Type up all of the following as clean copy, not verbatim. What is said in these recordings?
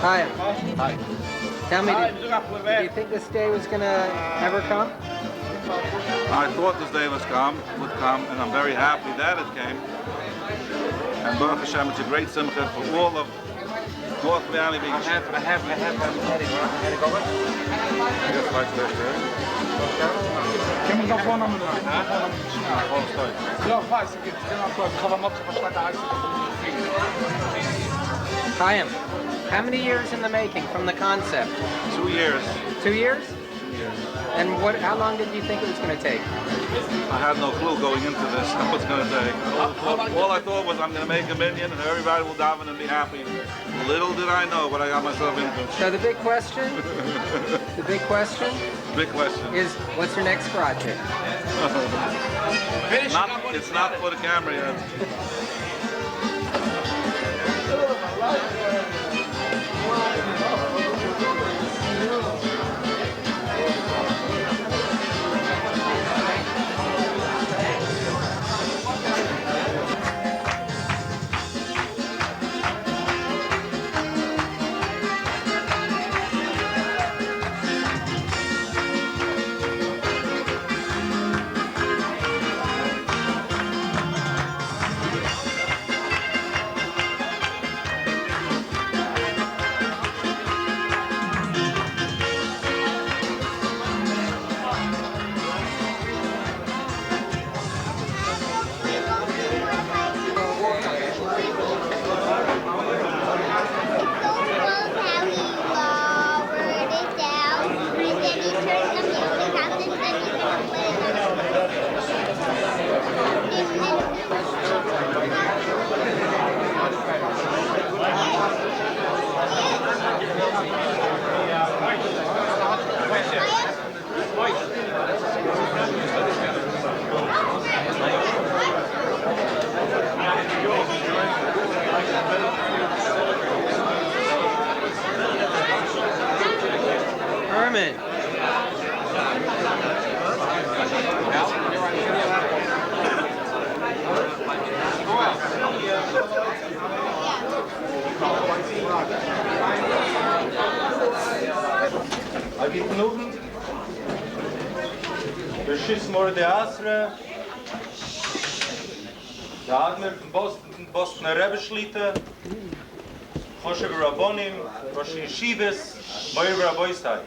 Hi. Hi. Tell me, did you think this day was going to ever come? I thought this day would come, and I'm very happy that it came. And Baruch Hashem, it's a great simcha for all of North Miami Beach. I have to go with. Yes, right there. Can we go for number one? Ja, weiß ich jetzt. Ich kann mal verstehen. Chaim, how many years in the making from the concept? 2 years. 2 years? And how long did you think it was going to take? I had no clue going into this what it's going to take. All I thought was I'm going to make a minyan and everybody will daven and be happy. Little did I know what I got myself into. So the big question is, what's your next project? It's not for the camera yet. Herman. Guten Abend. Beschiss Mordechai. Der Adler von Bostoner Rebbeschlitte. Choshev Rabbonim, Rosh Yeshivas, Moir Rabboisai.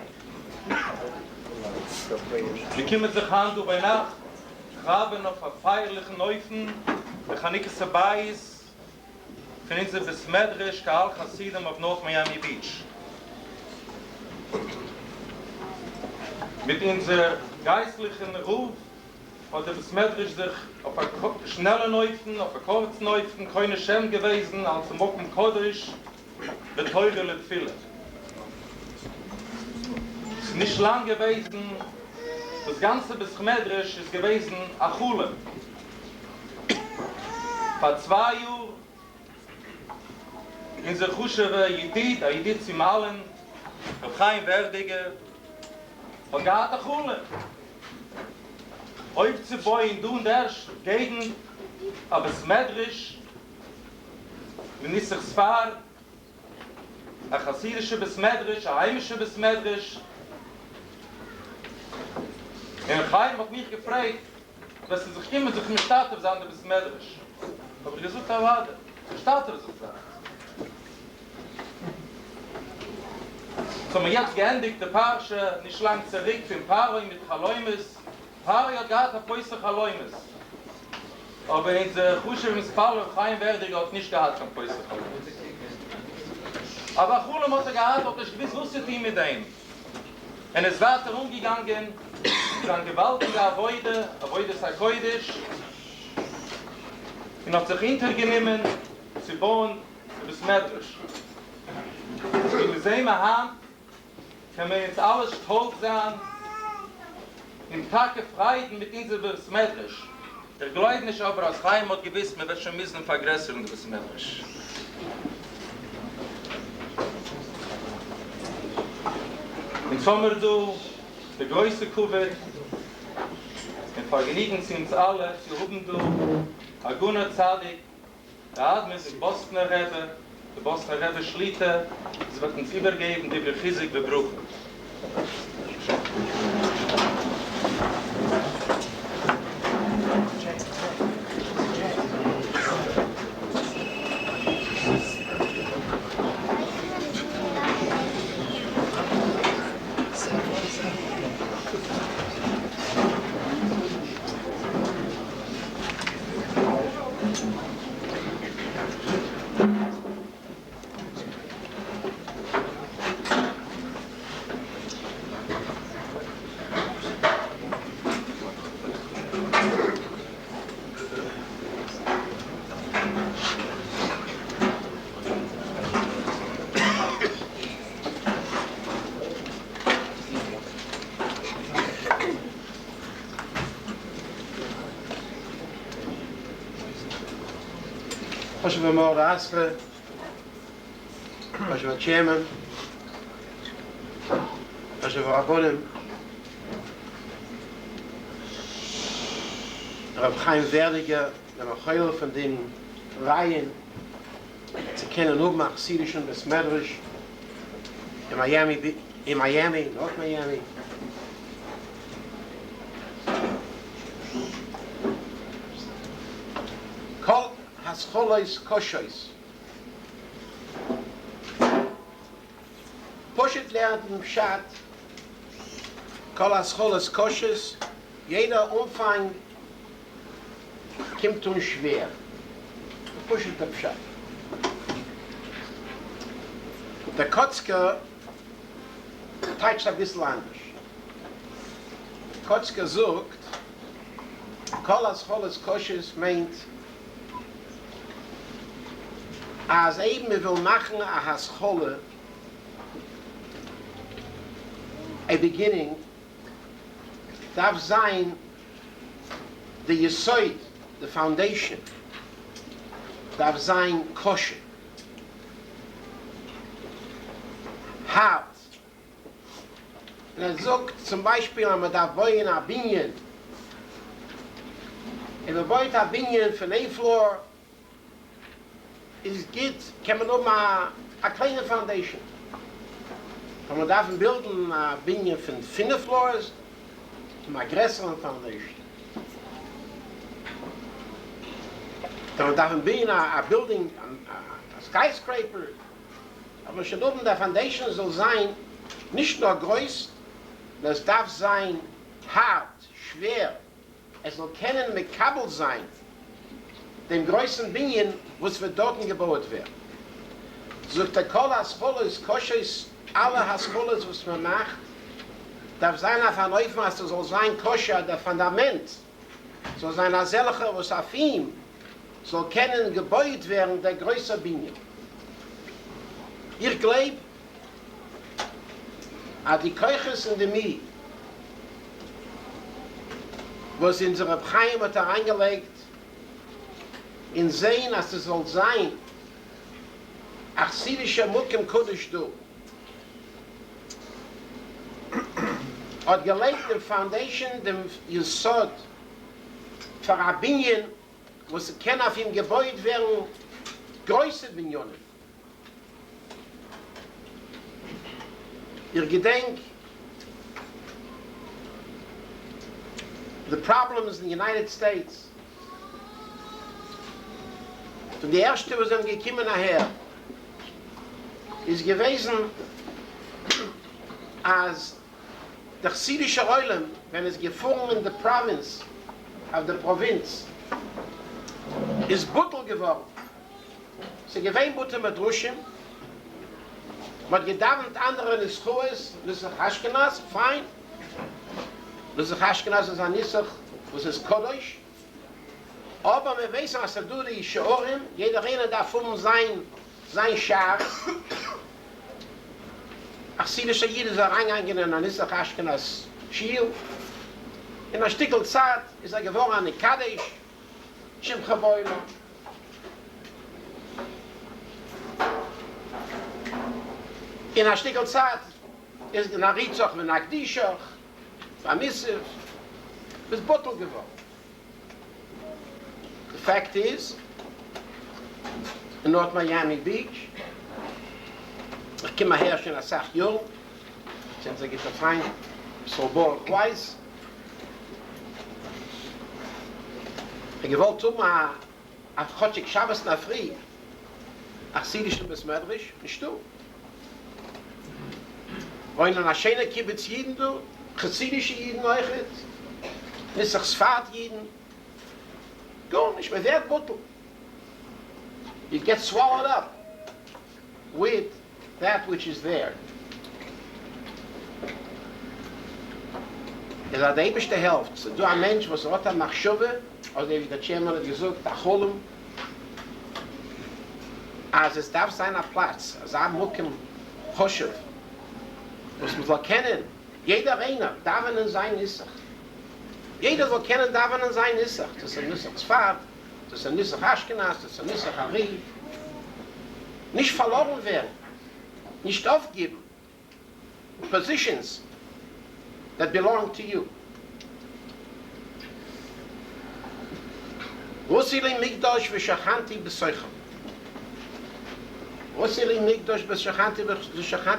Wir kommen sich an bei Nacht, haben auf einen feierlichen Neufen, der chanikas habyis, von unserem hmadrash, Khal Chasidim auf North Miami Beach. Mit unserem geistlichen Ruf hat der hmadrash sich auf einen schnellen Neufen, auf einen kurzen Neufen, keine Schem gewesen, als im Mokum Kodesh, der Teure Letfille. Es ist nicht lang gewesen, das ganze hmadrash ist gewesen Achule. Vor 2 Jahren in der Chushewe Yedid zum Allen, auf kein Werdige, hat gehabt Achule. Aufzubauen, du und der gegen, aber hmadrash, wenn ich sich fahre, ein chassidischer hmadrash, ein heimischer hmadrash. Und Chaim hat mich gefragt, dass sie sich immer durch mich starten, was andere hmadrash. Aber ich gesagt habe, warte, ich starte das auf. So, man jetzt geendigt der Parche, nicht lang zurück, für ein Paroi mit Chaloimes. Paroi hat gehabt, ein Päuser Chaloimes. Aber in der Chushe, wenn es Paroi auf Chaim Werdig hat nicht gehabt, ein Päuser Chaloimes. Aber Chulem hat gehabt, ob das gewiss wusste ihm mit ihm. Und es war herumgegangen, zu einem gewaltigen Avoide sei Koidisch. Und hat sich hintergenommen, zu bauen, das hmadrash. In derselben Hand kann man jetzt alles stolz sein, im Tag gefreiten mit diesem hmadrash. Der Gläubige nicht aber als Chaim hat gewiss, man wird schon müssen vergrößern das hmadrash. In Sommer du, der größte Kuvert, in Vergnügen sind uns alle, sie oben du, Aguna Zadig, der Admis in Bostoner Rebbe, der Boss der Rebbe Schlitte, es wird uns übergeben, die wir Physik bebrauchen. Als we mogen luisteren, als we chairman, als we rabonim, Rab Chaim Werdiger, der Machel von den Reihen, zu kennen nur mal chassidischen hmadrash in Miami, North Miami. Kol has koshois. Poshet lernt im Pshat, kol has koshois, jeder Umfang kommt uns schwer. Poshet der Pshat. Der Kotzker teitscht ein bisschen anders. Kotzker sagt, kol has koshois meint, als eben wir will machen a haschole, a beginning, darf sein the yesoid, the foundation, darf sein kosher. Hart. Und sagt zum Beispiel, wenn man da bauen a binyan, und man baut a binyan von ein Floor, es geht, kann man nur mal a kleine foundation. Wenn man darf bilden a binyan von 5 floors, zum a größeren foundation. Dann darf man bilden a building, a skyscraper, aber schon oben der foundation soll sein, nicht nur groß, das darf sein hart, schwer, es soll können mit Kabel sein, dem größten Binyan, was für dort gebaut wird. Sogt der Kol Hascholes, Kosher, alle Hascholes, was man macht, darf sein auf ein Aufmaß, soll sein Kosher, der Fundament, soll sein ein solcher, was auf ihm, soll können gebaut werden, der größte Binyan. Ich glaube, dass die Keuches in der Mie, was in unsere Chaim hat reingelegt, in sehen, dass es soll sein, chassidischer Mukim Kodesh du, hat gelegt dem Foundation, dem Yesod, für ein Binyan, wo sie können auf ihm gebaut werden, größere Binyanen. Ihr Gedenk, the problems in the United States, von der erste, was dann gekommen nachher, ist gewesen, als der chassidische Oilem, wenn es gefunden in der Province, auf der Provinz, ist Buttel geworden. Sie gewähnt Buttel mit Ruschen, man hat gedauert anderen ist Chues, Nissach Ashkenaz, fein. Nissach Ashkenaz ist ein Nissach, was ist Kodesh. Aber wir wissen, dass du die Shorim, jeder eine davon sein Schar. Chassidische Jiden ist reingegangen in ein Nissach Ashkenaz Schiel. In einer Stickel Zeit ist geworden an Kadesh, Shimcha Boilo. In einer Stickel Zeit ist in einer Ritzoch mit einer Gdishach, beim Isif, bis Bottle geworden. The fact is, in North Miami Beach, Ich komme her schon eine Sache jung, sind sie gefallen, so bohr weiß. Ich wollte mal auf Chotschik Shabbos nach Früh, Chasidisch und Besmerdrisch, nicht du. Wollen eine schöne Kibbutz Jiden, du, Chassidische Jiden euch, Nissach Sfad Jiden, go, nicht mehr wert Bottle. You get swallowed up with that which is there. Es hat die ebigste Hälfte. So, du ein Mensch, was hat am Machschuwe, also wie der Chairman hat gesagt, der Cholum, als es darf sein ein Platz, als ein Mukim Choshev, was man soll kennen, jeder einer, davvned sein Nissach. Jeder soll kennen, davvned sein Nissach. Das ist ein Nissach Sfad, das ist ein Nissach Ashkenaz, das ist ein Nissach Ari. Nicht verloren werden, nicht aufgeben. Positions that belong to you. Wosili Migdosh v'shachanti b'soichem. Wosili Migdosh v'shachanti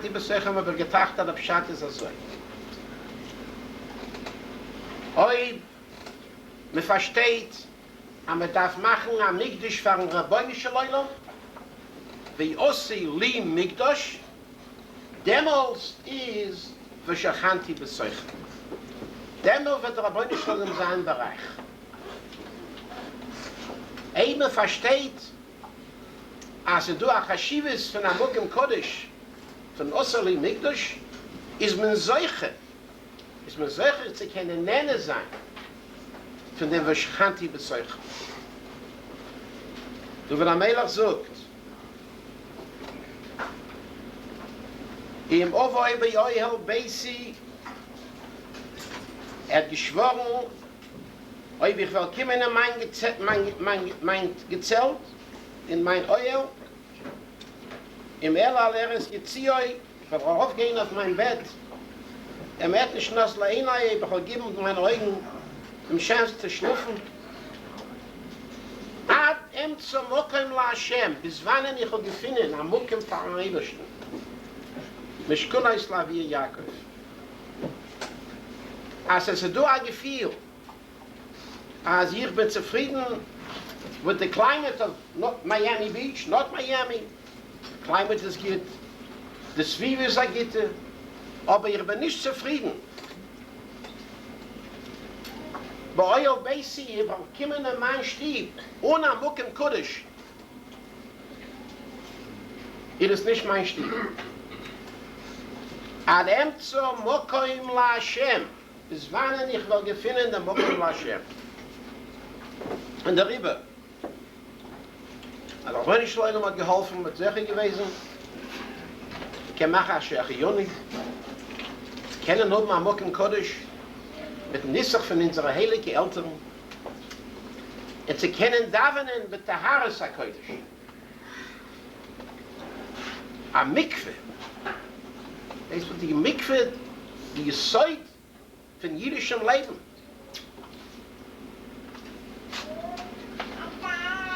b'soichem, aber getracht hat, Pshat ist also. Oi, me versteht, aber man darf machen am Migdosh für ein rabbinische Leulam, wie Ossi li Migdosh, Demos is v'shachanti b'soichem. Demo wird der rabbinische Leulam sein Bereich. Man versteht, als du a Chashivas von einem Mukim Kodesh, von Osali Migdosh, ist man solche zu können Nenne sein, von dem Vashchanti bezeugen. Du, wenn der Melech sagt, im Ovoi bei Oyel Beisi, hat geschworen, ob ich will kommen in mein Gezelt, in mein Oyel, im Erlerleres Gezioi, ich will aufgehen auf mein Bett, hat nicht noch so ein Ei, ich will geben meine Augen, um Chance zu schnuffen. Ad zum Mokim la Hashem, bis wann ich will gefunden, am Mokim von Ebersten. Mishkuna Islavir Yaakov. Als es du ein Gefühl, als ich bin zufrieden with the climate of not Miami Beach, not Miami. Climate is good, the Zwiebel ist gut, aber ich bin nicht zufrieden. Bei euch beis, ich komme in meinen Stieb, ohne Mukim Kodesh. It ist nicht mein Stieb. Adem zum Mokim la Hashem, bis wann ich will gefunden, der Mokim la Hashem. Und darüber, also wenn ich Leute hat geholfen, mit Sachen gewesen, ich kann machen, als ich Juni, kennen nur mal Mokim Kodesh, mit dem Nissach von unseren heiligen Eltern, und sie kennen davvned mit der Haares HaKodesh. A Mikve, das ist die Mikve, die Gesäut von jüdischem Leben.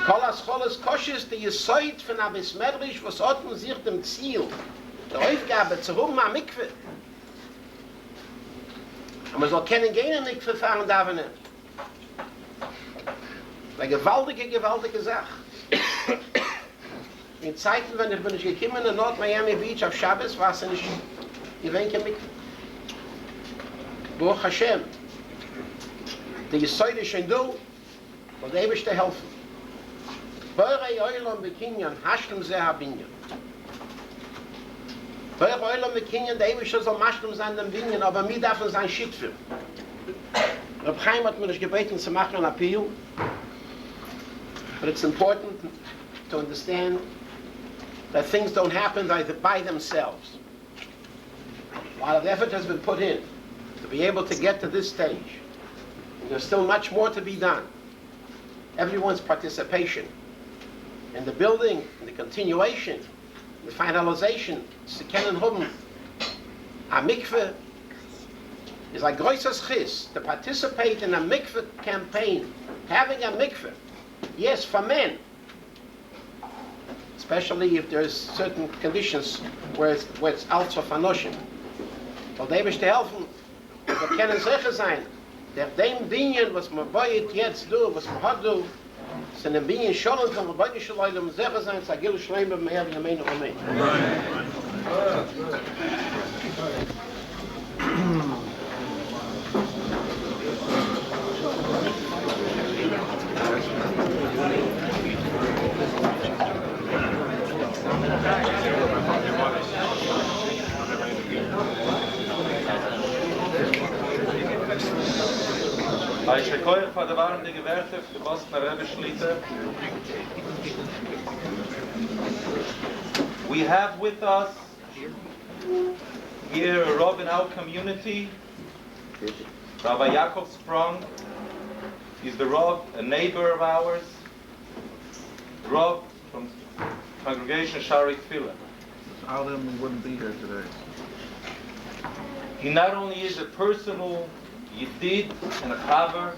Kolas Cholas Koshes, die Gesäut von Abis Medrisch, was hat man sich dem Ziel, der Aufgabe zu rum am Mikve. Und man soll keinen gehen Mikve fahren davvned. Eine gewaltige Sache. In Zeiten, wenn ich gekommen in Nord Miami Beach auf Shabbos, war es nicht, ich wenke Mikve. Baruch Hashem, die Gesäut ist schon du, und der Ewigste helfen. Beure Eulam bekinyan, Hashlem se habinyan. Beure Eulam bekinyan, der Ewigste soll Maschlem sein, dem Binyan, aber mir darf sein Schittfilm. Reb Chaim hat mir das gebeten zu machen, an Appeal. But it's important to understand that things don't happen by themselves. A lot of effort has been put in to be able to get to this stage. And there's still much more to be done. Everyone's participation in the building, in the continuation, in the finalization, the kennen haben. A mikveh is like groisas chis, to participate in a mikveh campaign, having a mikveh. Yes, for men. It's especially if there's certain conditions where it's also fanoshim. Weil der beste helfen, wir können sicher sein, der dem Dingen, was man beuet jetzt do, was man hat do, sind ein Dingen schon von der beidischen Leute, sicher sein, sagil schleim beim Herr, wie Amen, Amen. Ich verkaufe von der Waren die Gewerte für die Bosner Rebbe Schlitter. We have with us here a Rav in our community, Rabbi Yaakov Sprung. He's the Rav, a neighbor of ours, Rav from congregation Shaarei Tefillah. Without him, we wouldn't be here today. He not only is a personal Yidid and a Chaver,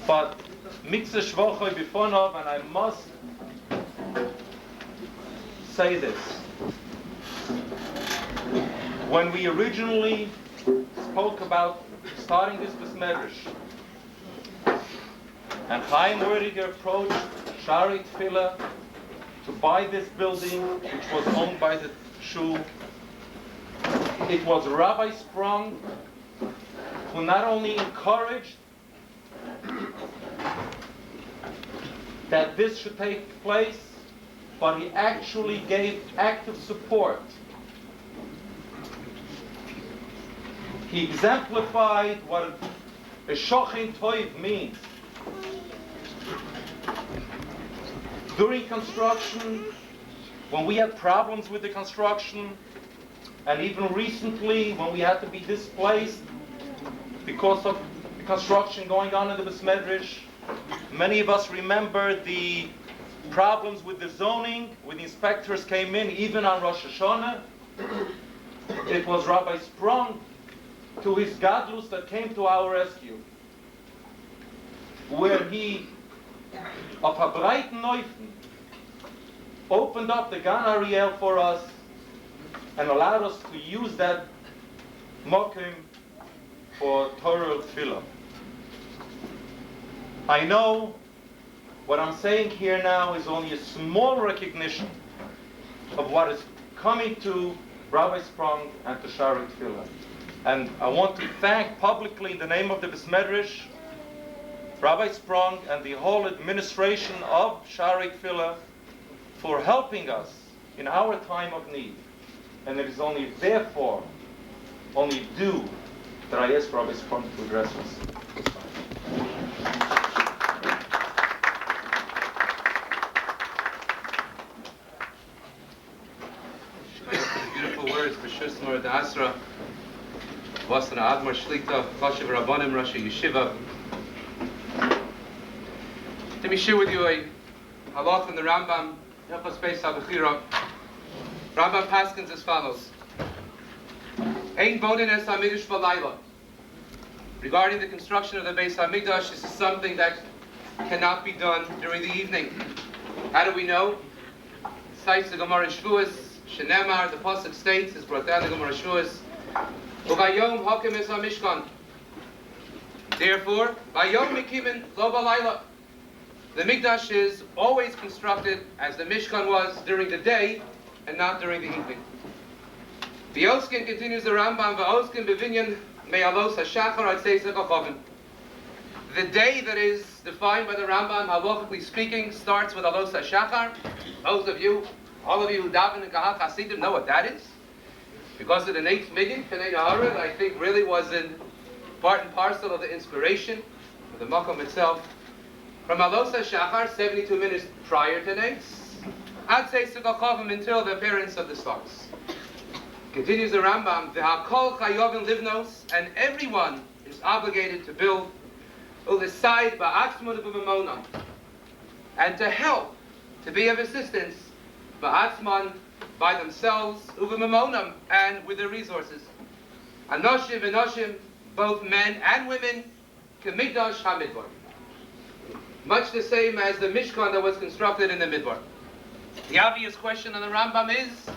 but Mikzeh Shvochoi Bifonov, and I must say this. When we originally spoke about starting this beis, and Chaim Mordechai approached Shaarei Tefillah to buy this building, which was owned by the shul, it was Rabbi Sprung who not only encouraged that this should take place, but he actually gave active support. He exemplified what a shochin toiv means. During construction, when we had problems with the construction, and even recently when we had to be displaced because of the construction going on in the beis, many of us remember the problems with the zoning, when the inspectors came in, even on Rosh Hashanah. It was Rabbi Sprung, to his gadlus, that came to our rescue, where he, of Habreiten Neufen, opened up the Gan Ariel for us and allowed us to use that mokim for Torah Tefillah. I know what I'm saying here now is only a small recognition of what is coming to Rabbi Sprung and to Shaarei Tefillah. And I want to thank publicly in the name of the beis Rabbi Sprung and the whole administration of Shaarei Tefillah for helping us in our time of need. And it is only therefore, only due, that I ask Rabbi Sprung to address us. Beautiful words, B'shus Mord Asra, Vasana Admar Shlita, Kashiv Rabbanim, Rashi Yeshiva. Let me share with you a halach from the Rambam, Hilchos Beis HaBechira. Rambam paskins as follows: Ein bonin es hamiddush b'layla. Regarding the construction of the Beis Hamikdash, this is something that cannot be done during the evening. How do we know? Cites the Gemara Shvuos, Shenemar, the pasuk states, is brought down the Gemara Shvuos, Uvayom hakim es hamishkan. Therefore, Vayom mikimin lo b'layla. The Mikdash is always constructed as the Mishkan was during the day and not during the evening. The Oskin continues the Rambam, V'oskin bevinyan me'alos hashachar ad seisach hachavim. The day that is defined by the Rambam, halachically speaking, starts with alos hashachar. Those of you, all of you who daven and kahal Chasidim know what that is. Because of the next minyan, K'nei Nahara, I think really was in part and parcel of the inspiration of the Makom itself. From alos hashachar, 72 minutes prior to Neitz, Ad seisach hachavim, until the appearance of the stars. Continues the Rambam, V'hakol chayovim livnos, and everyone is obligated to build u'lesayid ba'atzmon u'b'mamonam, and to help, to be of assistance, ba'atzmon, by themselves, u'b'mamonam, and with their resources. Anoshim v'noshim, both men and women, k'mikdash hamidbar. much the same as the Mishkan that was constructed in the Midbar. The obvious question on the Rambam is,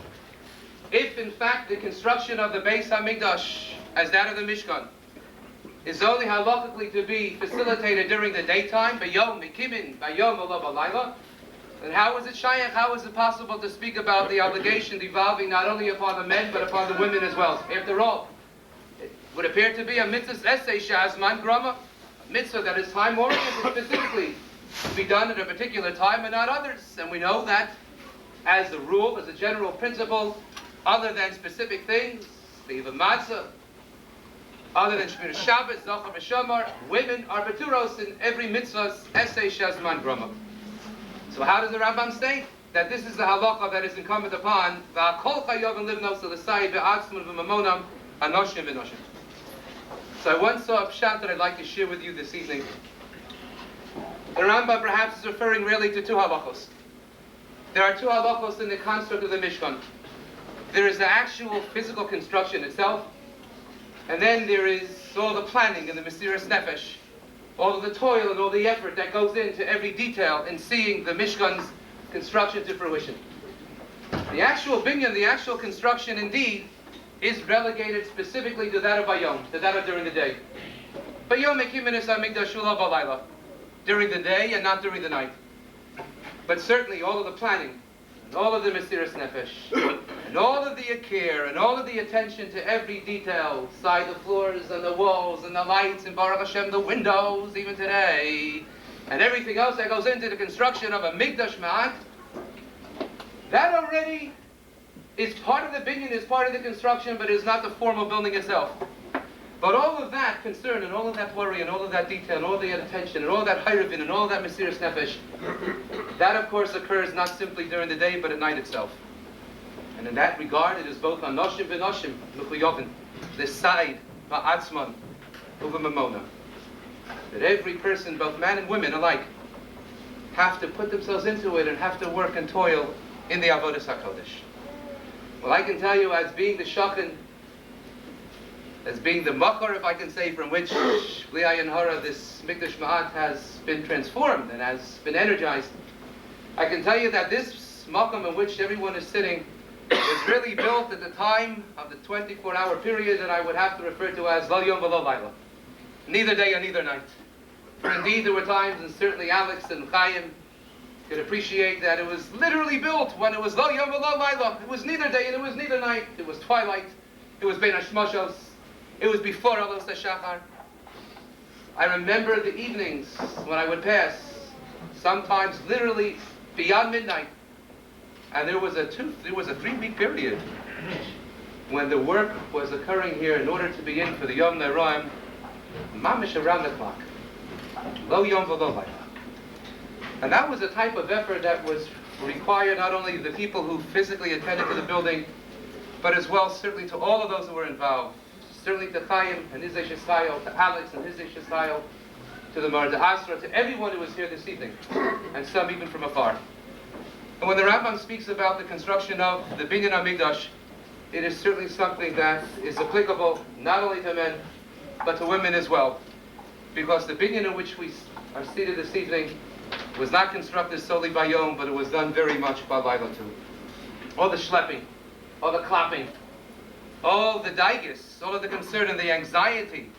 if in fact the construction of the beis hamikdash, as that of the Mishkan, is only halachically to be facilitated during the daytime, bayom mikimin, bayom olav alayla, then how is it shayach, how is it possible to speak about the obligation devolving not only upon the men, but upon the women as well? After all, it would appear to be a mitzvah essay shazman grama, a mitzvah that is time-oriented specifically, to be done at a particular time and not others. And we know that, as a rule, as a general principle, other than specific things, the matzah, other than Shmir Shabbos, Zochar v'Shamar, women are beturos in every mitzvah's essay shazman grama. So how does the Rambam state that this is the halacha that is incumbent upon v'akol chayav livnos l'sai v'atzmon v'mamonam anoshim v'noshim? So I once saw a pshat that I'd like to share with you this evening. The Rambam perhaps is referring really to two halachos. There are two halachos in the construct of the Mishkan. There is the actual physical construction itself, and then there is all the planning and the Mesiras Nefesh, all of the toil and all the effort that goes into every detail in seeing the Mishkan's construction to fruition. The actual binyan, the actual construction indeed, is relegated specifically to that of Bayom, to that of during the day. Bayom ekiminis hamikdash ulav balayla, during the day and not during the night. But certainly all of the planning, and all of the Mesiras Nefesh, and all of the akir, and all of the attention to every detail, side the floors and the walls and the lights and Baruch Hashem, the windows, even today, and everything else that goes into the construction of a Mikdash Ma'at, that already is part of the binyan, is part of the construction, but is not the formal building itself. But all of that concern, and all of that worry, and all of that detail, and all of that attention, and all of that hayrevin, and all of that Mesiras Nefesh, that of course occurs not simply during the day, but at night itself. And in that regard, it is both anoshim v'noshim, mechuyovin, the side, ma'atzman, uv'mamona. That every person, both man and women alike, have to put themselves into it and have to work and toil in the avodas HaKodesh. Well, I can tell you, as being the shochan, as being the makar, if I can say, from which Bli Ayin Hara, this Mikdash Ma'at has been transformed and has been energized, I can tell you that this makam in which everyone is sitting was really built at the time of the 24-hour period that I would have to refer to as Lo Yom V'Lo Laila, neither day and neither night. For indeed there were times, and certainly Alex and Chaim could appreciate that it was literally built when it was Lo Yom V'Lo Laila. It was neither day and it was neither night. It was twilight. It was Bein HaShmoshos. It was before Alos HaShachar. I remember the evenings when I would pass, sometimes literally beyond midnight, and there was a 3-week period when the work was occurring here in order to begin for the Yom Neroim, mamish around the clock. Lo Yom V'Lo Laila. And that was a type of effort that was required not only the people who physically attended to the building, but as well certainly to all of those who were involved. Certainly to Chaim and his Yeshayel, to Alex and his Yeshayel, to the Mordechai, to everyone who was here this evening, and some even from afar. And when the Rambam speaks about the construction of the Binyan HaMikdash, it is certainly something that is applicable not only to men, but to women as well. Because the Binyan in which we are seated this evening was not constructed solely by Yom, but it was done very much by Laila too. All the schlepping, all the clapping, all the daigis, all of the concern and the anxiety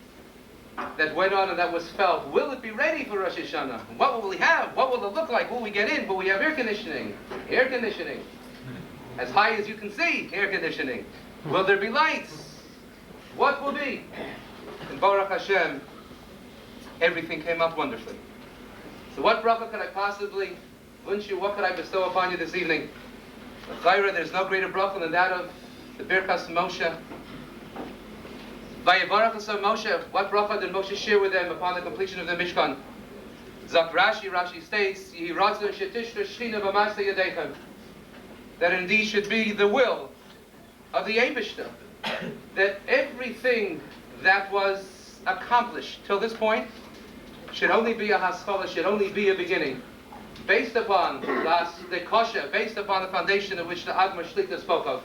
that went on and that was felt. Will it be ready for Rosh Hashanah? What will we have? What will it look like? Will we get in? Will we have air conditioning? Air conditioning. As high as you can see, air conditioning. Will there be lights? What will be? And Baruch Hashem, everything came out wonderfully. So what bracha could I possibly wunsch you? What could I bestow upon you this evening? There's no greater bracha than that of the Birkas Moshe. Vayevarach Hashem Moshe. What bracha did Moshe share with them upon the completion of the Mishkan? Zak Rashi states, Yehi ratzon shetishra shechina b'maseh yadeichem. That indeed should be the will of the Eibishter, that everything that was accomplished till this point should only be a haskalah, should only be a beginning, based upon the kosher, based upon the foundation of which the Admar Shlita spoke of.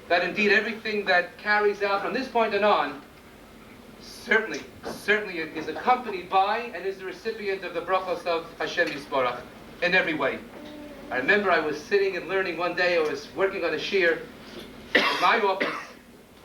That indeed everything that carries out from this point and on certainly is accompanied by and is the recipient of the brachos of Hashem Yisborach in every way. I remember I was sitting and learning one day. I was working on a shiur in my office,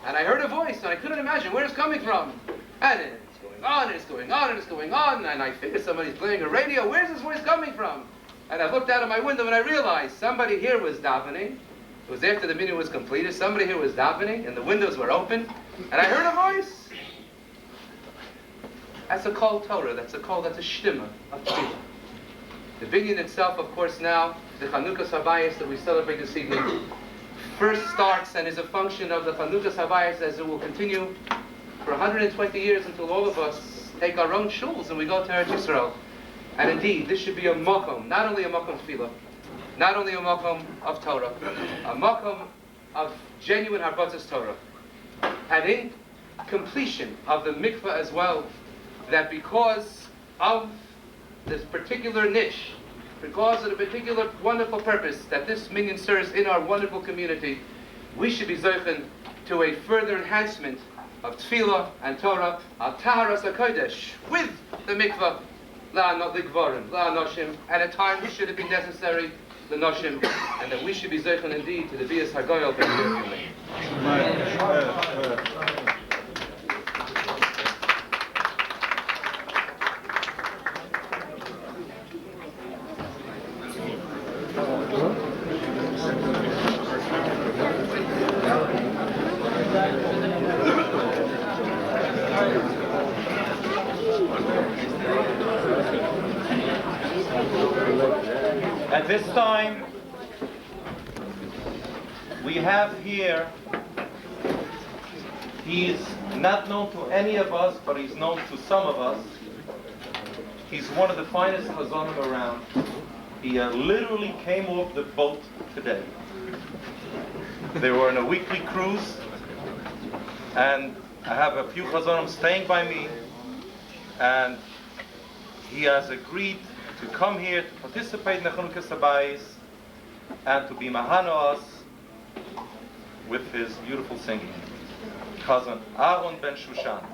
and I heard a voice, and I couldn't imagine where it's coming from. And it's going on, and it's going on, and it's going on, and I figured somebody's playing a radio. Where's this voice coming from? And I looked out of my window, and I realized somebody here was davening. It was after the minyan was completed. Somebody here was davening, and the windows were open, and I heard a voice. That's a kol Torah. That's a shtima of tefillah. The binyan itself, of course, now, the Chanukas habyis that we celebrate this evening, first starts and is a function of the Chanukas habyis as it will continue for 120 years until all of us take our own shuls and we go to Eretz Yisrael. And indeed, this should be a makom, not only a makom tefillah, not only a makom of Torah, a makom of genuine harbatas Torah. And in completion of the mikveh as well, that because of this particular niche, because of the particular wonderful purpose that this minyan serves in our wonderful community, we should be zeichen to a further enhancement of tefillah and Torah, of taharas hakodesh, with the mikveh, la'anot ligvorim, la'anoshim, and at times should it be necessary, the noshim, and that we should be zeichen indeed to the beis hagoyel ben David. At this time, we have here, he's not known to any of us, but he's known to some of us. He's one of the finest hazanim around. He literally came off the boat today. They were on a weekly cruise, and I have a few hazanim staying by me, and he has agreed to come here to participate in the Khanokas habyis and to be mahano us with his beautiful singing. Cousin Aharon ben Shoshan.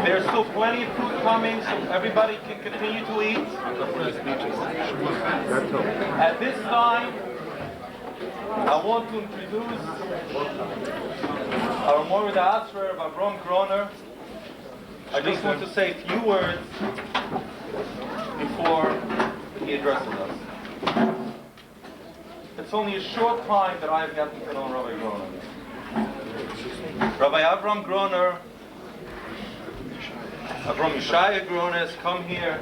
There's still plenty of food coming, so everybody can continue to eat. At this time, I want to introduce our Mordechai Ben David. I just want to say a few words before he addresses us. It's only a short time that I've gotten to know Rabbi Groner. Rabbi Avram Groner, Avram Yishaya Groner has come here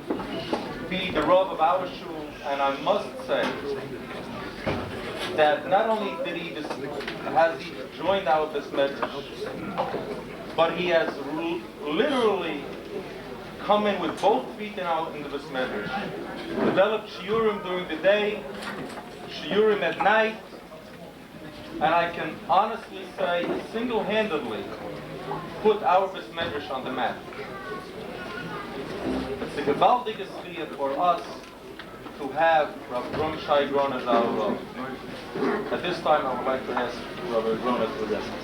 to be the Rav of our shul, and I must say that not only has he joined our beis medrash, but he has literally come in with both feet in the beis medrash, developed shiurim during the day, shiurim at night, and I can honestly say single-handedly put our beis medrash on the map. It's a gewaltige schiyah for us to have Rabbi Mordechai Ben David as our Rav. At this time, I would like to ask Rabbi Groner to address us.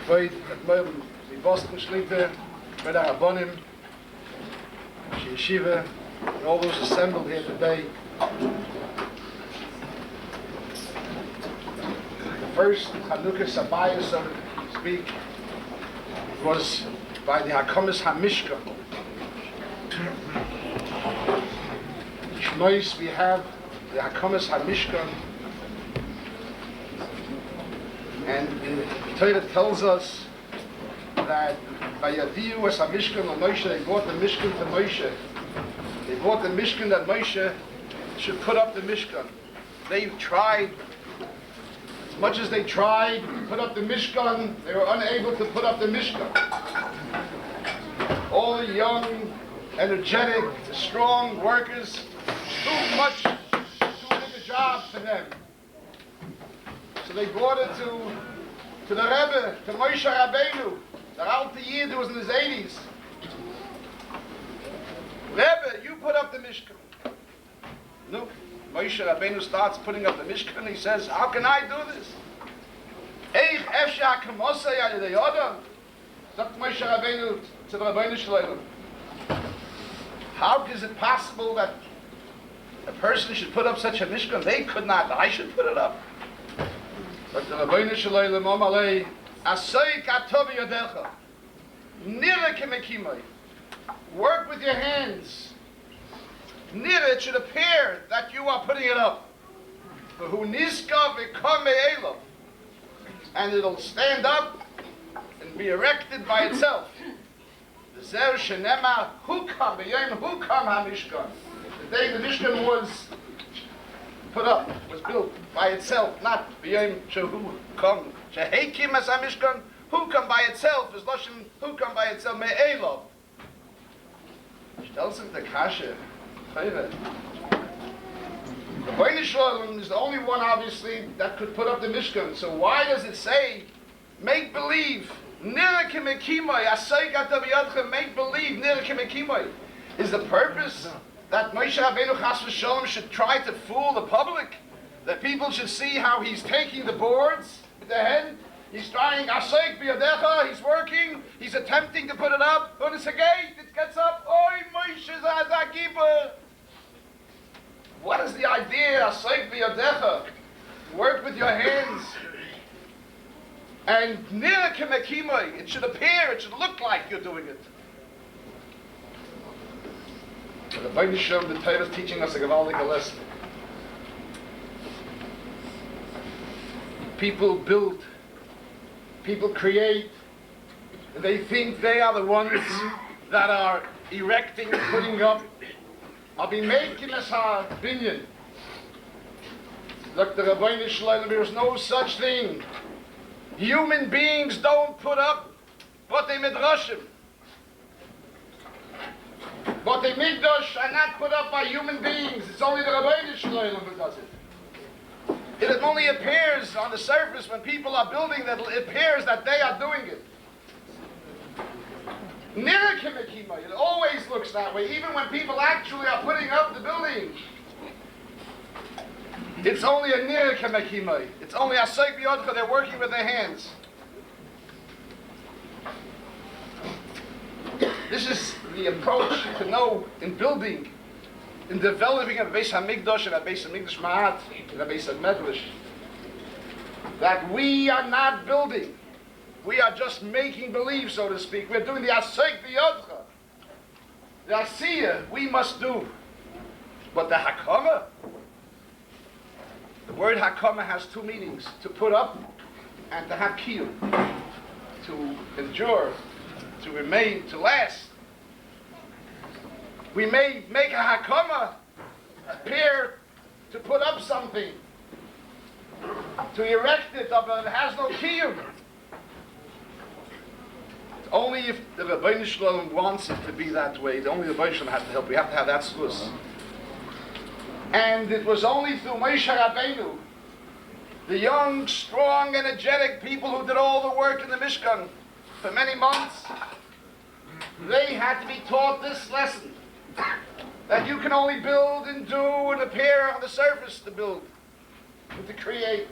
Avoid at Moim, the Boston Shlita, with our Rabbonim, Yeshiva, and all those assembled here today. The first Chanukas habyis, so to speak, was by the Hakomis HaMishkan. Shmois, we have the Hakomis HaMishkan, and the Torah tells us that by Yadiu was HaMishkan on Moshe, they brought the Mishkan to Moshe. They brought the Mishkan that Moshe should put up the Mishkan. They tried, as much as they tried to put up the Mishkan, they were unable to put up the Mishkan. All the young, energetic, strong workers, too much, too big a job for them. So they brought it to the Rebbe, to Moshe Rabbeinu, the Alte Yid who was in his 80s. Rebbe, you put up the Mishkan. No, Moshe Rabbeinu starts putting up the Mishkan. He says, how can I do this? Eich efsha kamosay al yedei Adam. Sagt Moshe Rabbeinu to the Rabbeinu Shalom. How is it possible that a person should put up such a Mishkan? They could not. I should put it up. But the Rabbeinu Shalom Amalei Asay katovi yadecha nira kemekimai. Work with your hands. Nira, it should appear that you are putting it up. Who niska v'kam me'elav, and it'll stand up and be erected by itself. V'zeh shenemar hukam b'yom hukam hamishkan. The day the Mishkan was put up, was built by itself, not b'yom shehu kam shehekim as hamishkan. Hukam by itself is loshen hukam by itself me'elav. Stellt sich the kasha. The Bnei Shalom is the only one, obviously, that could put up the Mishkan. So why does it say, make believe, nira kemekimai, asay gata b'yadchem, make believe, nira kemekimai? Is the purpose that Moshe Rabbeinu Chas v'Sholom should try to fool the public? That people should see how he's taking the boards with the head? He's trying, asay b'yadecha, he's working, he's attempting to put it up. When it's a gate, it gets up, oi Moshe zazakiba. What is the idea, asay b'yadecha? Work with your hands. And nira kemekimai, it should appear, it should look like you're doing it. So the Bnei Shalom, the Torah is teaching us a gewaldige lesson. People build, people create, and they think they are the ones that are erecting, putting up. I'll be making us a binyan. Look, the Rabbeinu Shalom, there is no such thing. Human beings don't put up what they midrashim. What they mikdash are not put up by human beings. It's only the Rabbeinu Shalom who does it. It only appears on the surface when people are building that it appears that they are doing it. It always looks that way, even when people actually are putting up the building. It's only a nira kemekimai. It's only a asay b'yodcha. They're working with their hands. This is the approach to know in building, in developing a beis hamikdash and a beis hamikdash ma'at and a beis hamadrash, that we are not building. We are just making believe, so to speak. We're doing the asay b'yodcha. The asiyah we must do. But the hakama, the word hakama has two meanings: to put up and to have kiyum, to endure, to remain, to last. We may make a hakama appear to put up something, to erect it, but it has no kiyum. Only if the Rabbeinu Shalom wants it to be that way, only the Rabbeinu Shalom has to help. We have to have that source. And it was only through Moshe Rabbeinu, the young, strong, energetic people who did all the work in the Mishkan for many months, they had to be taught this lesson, that you can only build and do and appear on the surface to build and to create.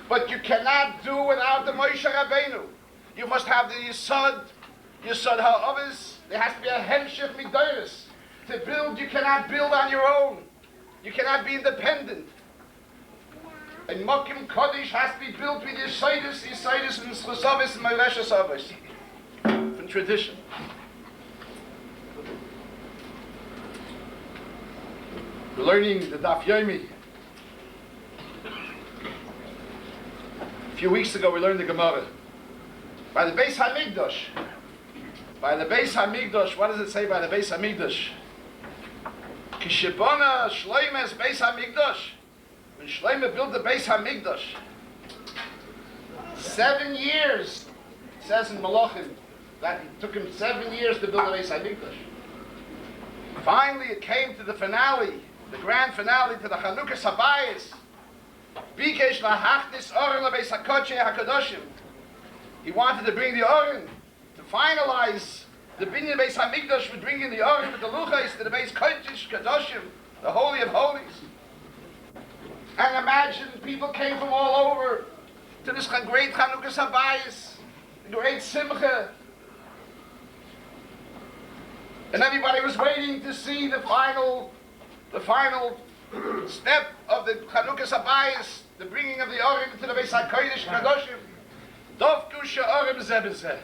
But you cannot do without the Moshe Rabbeinu. You must have the Yisod ha'avis. There has to be a hemshech midoros. To build, you cannot build on your own. You cannot be independent. And Mokim Kodesh has to be built with Yisodis and Schlusavis and Mereshas Avis. From tradition. We're learning the Daf Yomi. A few weeks ago we learned the Gemara. By the beis hamikdash. By the beis hamikdash, what does it say by the beis hamikdash? Kishibona Shleimes beis hamikdash. When Shleime built the beis hamikdash, 7 years, it says in Malachim, that it took him 7 years to build the beis hamikdash. Finally it came to the finale, the grand finale, to the Chanukas habyis. Bikesh lahachnis oren lebeis hakodesh hakadoshim. He wanted to bring the oren to finalize the binyan beis hamikdash, with bringing the oren with the luchais to the beis kodesh kadoshim, the holy of holies. And imagine people came from all over to this great Chanukas habyis, the great simcha, and everybody was waiting to see the final step of the Chanukas habyis, the bringing of the Orim to the beis hakodesh kadoshim. Dovku she'orim zeh b'zeh.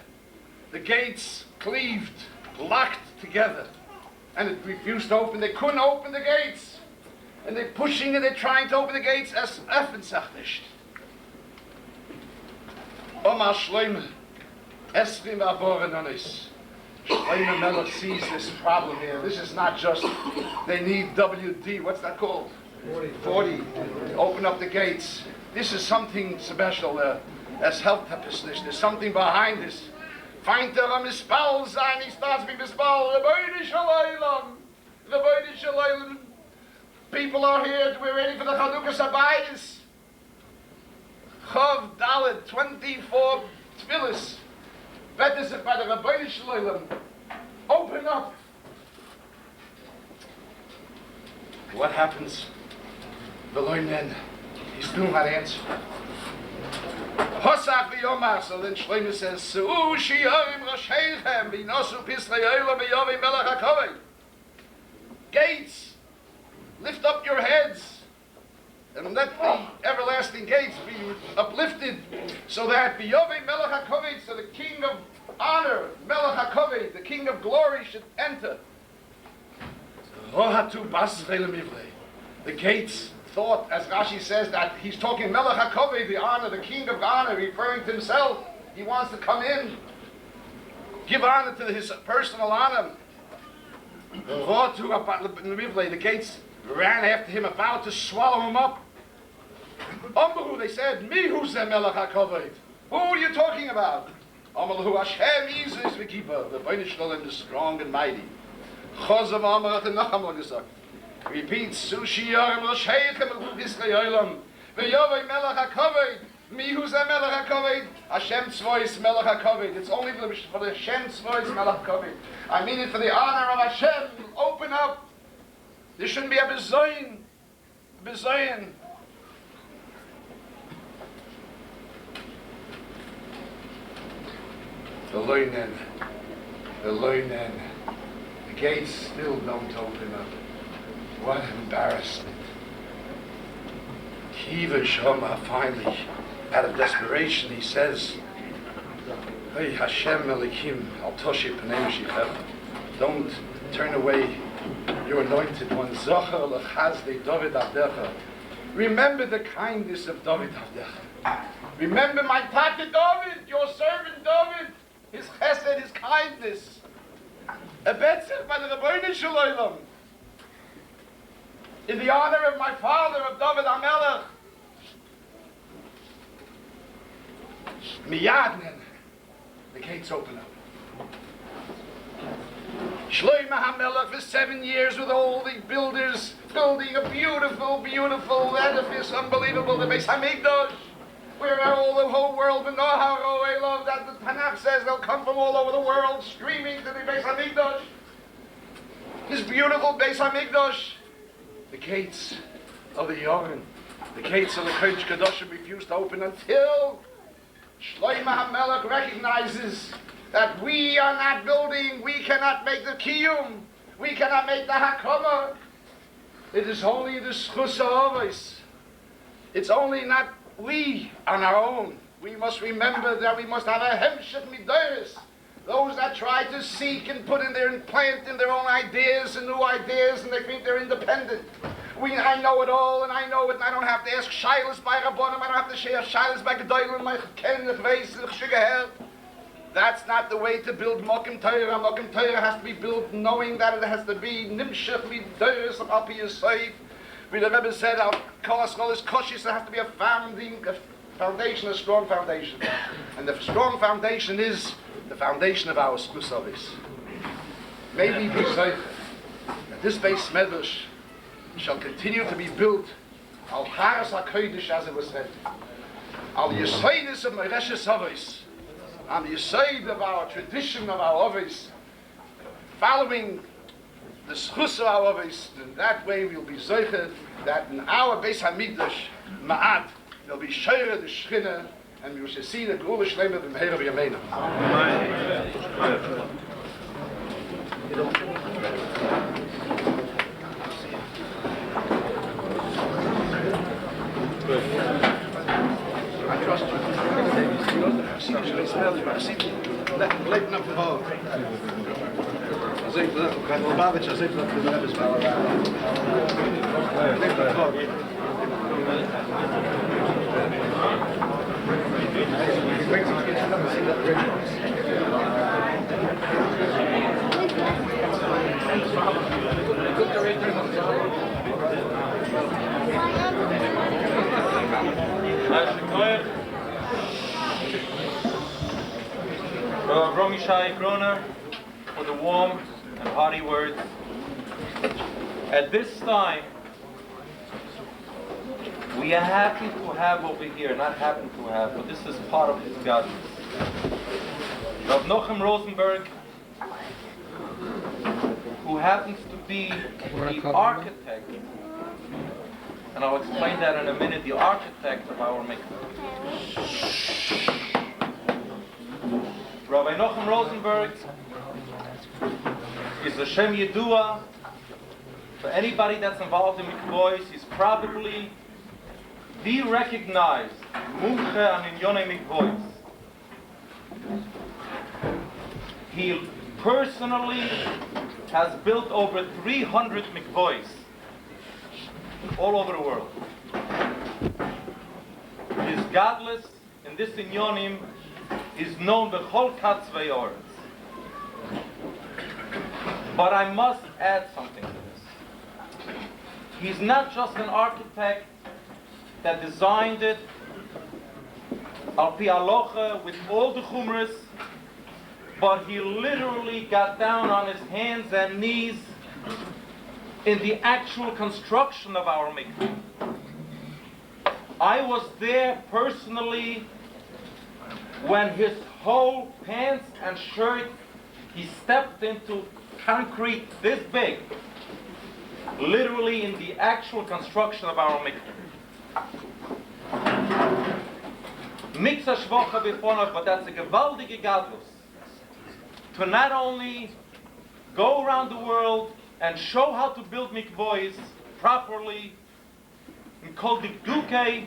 The gates cleaved, locked together, and it refused to open. They couldn't open the gates, and they're pushing and they're trying to open the gates. Es öffnet sich nicht. Omar Shloime, Esrim avoren onis. Shloime Melech sees this problem here. This is not just, they need WD, what's that called? 40. Open up the gates. This is something special there. As helped there's something behind this. Find a mispal sein, he starts being mispal. People are here, we're ready for the Chanukas habyis. Chav Dalet, 24 tefillas. Better said by the Rabbeinu Shalom. Open up. What happens? The loinen, he still not answer. Hosach v'yomar, so then Shlomo says, Su'u shi'orim rosheichem v'nosu pislei olam v'yovim melech hakovei. Gates, lift up your heads, and let the everlasting gates be uplifted, so that v'yovim melech hakovei, so the king of honor, melech hakovei, the king of glory, should enter. Rohatu basrei lemivlei. The gates thought, as Rashi says, that he's talking Melech HaKovei, the honor, the king of honor, referring to himself. He wants to come in, give honor to his personal honor. The gates ran after him, about to swallow him up. Amru, they said, Mihu ze Melech HaKovei. Who are you talking about? Amru, Hashem is v'kipa. The Bnei Shalom is strong and mighty. Chozav Amar at the Nachamon gesagt. Repeats, Sushi Yorim Rosheichem Pislei Olam V'yovei Melech HaKovei. Mihu ze Melech HaKovei. Hashem Tzvois Melech HaKovei. It's only for the Hashem Tzvois Melech HaKovei. I mean it for the honor of Hashem. Open up. There shouldn't be a bezoin. Bezoin. The loinen. The loinen. The gates still don't open up. What embarrassment. Kiva Shoma finally, out of desperation, he says, Hey Hashem Elikim, Al Toshi Pnei Shichecha. Don't turn away your anointed one. Zocher Lechazde David Avdecha. Remember the kindness of David Avdecha. Remember my Tata David, your servant David, his chesed, his kindness. A betzir by the Rabbeinu Shalom. In the honor of my father, of David HaMelech. Miyadnen, the gates open up. Shlomo HaMelech for 7 years with all the builders building a beautiful, beautiful edifice, unbelievable, the beis hamikdash, where all the whole world will know how I love that the Tanakh says they'll come from all over the world streaming to the beis hamikdash. This beautiful beis hamikdash. The gates of the Yoren, the gates of the Kodesh Kadoshim refused to open until Shlomo HaMelech recognizes that we are not building, we cannot make the kiyum, we cannot make the hakama. It is only the schus habyis. It's only not we on our own. We must remember that we must have a hemshech midoros. Those that try to seek and put in their implant in their own ideas and new ideas, and they think they're independent. I know it all, and I know it, and I don't have to ask shilas by rabbonim. I don't have to share shilas by gedol and my ken the beis the sugar. That's not the way to build mokim Torah. Mokim Torah has to be built knowing that it has to be nimshech midoros al pi yesod. The Rebbe said, "Our course, all this koshis, there has to be a foundation, a strong foundation, and the strong foundation is the foundation of our schus habyis. Maybe be safe that this beis medrash shall continue to be built al charas hakodesh, as it was said, al yesodis of mereshes habyis, on the yesod of our tradition of our habyis, following the schus of our habyis. In that way we'll be zeicher that in our beis hamdresh ma'at there'll be sheira the shchina, and we shall see the grove shlema b'meher v'yameinu. I trust you. I smell you. I see you. Lighten up the hall. Shai Kroner for the warm and hearty words. At this time, we are happy to have over here, not happen to have, but this is part of his godliness, Rav Nochem Rosenberg, who happens to be the architect, and I'll explain that in a minute, the architect of our mikveh. Rabbi Nochem Rosenberg is a Shem Yedua. For anybody that's involved in mikvahs, he's probably the recognized mumche an inyonei mikvahs. He personally has built over 300 mikvahs all over the world. His godless in this inyonim is known b'chol katzvei oretz. But I must add something to this. He's not just an architect that designed it al pi halacha with all the chumras, but he literally got down on his hands and knees in the actual construction of our mikveh. I was there personally when his whole pants and shirt, he stepped into concrete this big, literally in the actual construction of our mikveh. Miksa shvocha b'fonach, but that's a gewaldige gadlus. To not only go around the world and show how to build mikvahs properly, in kol dikdukei,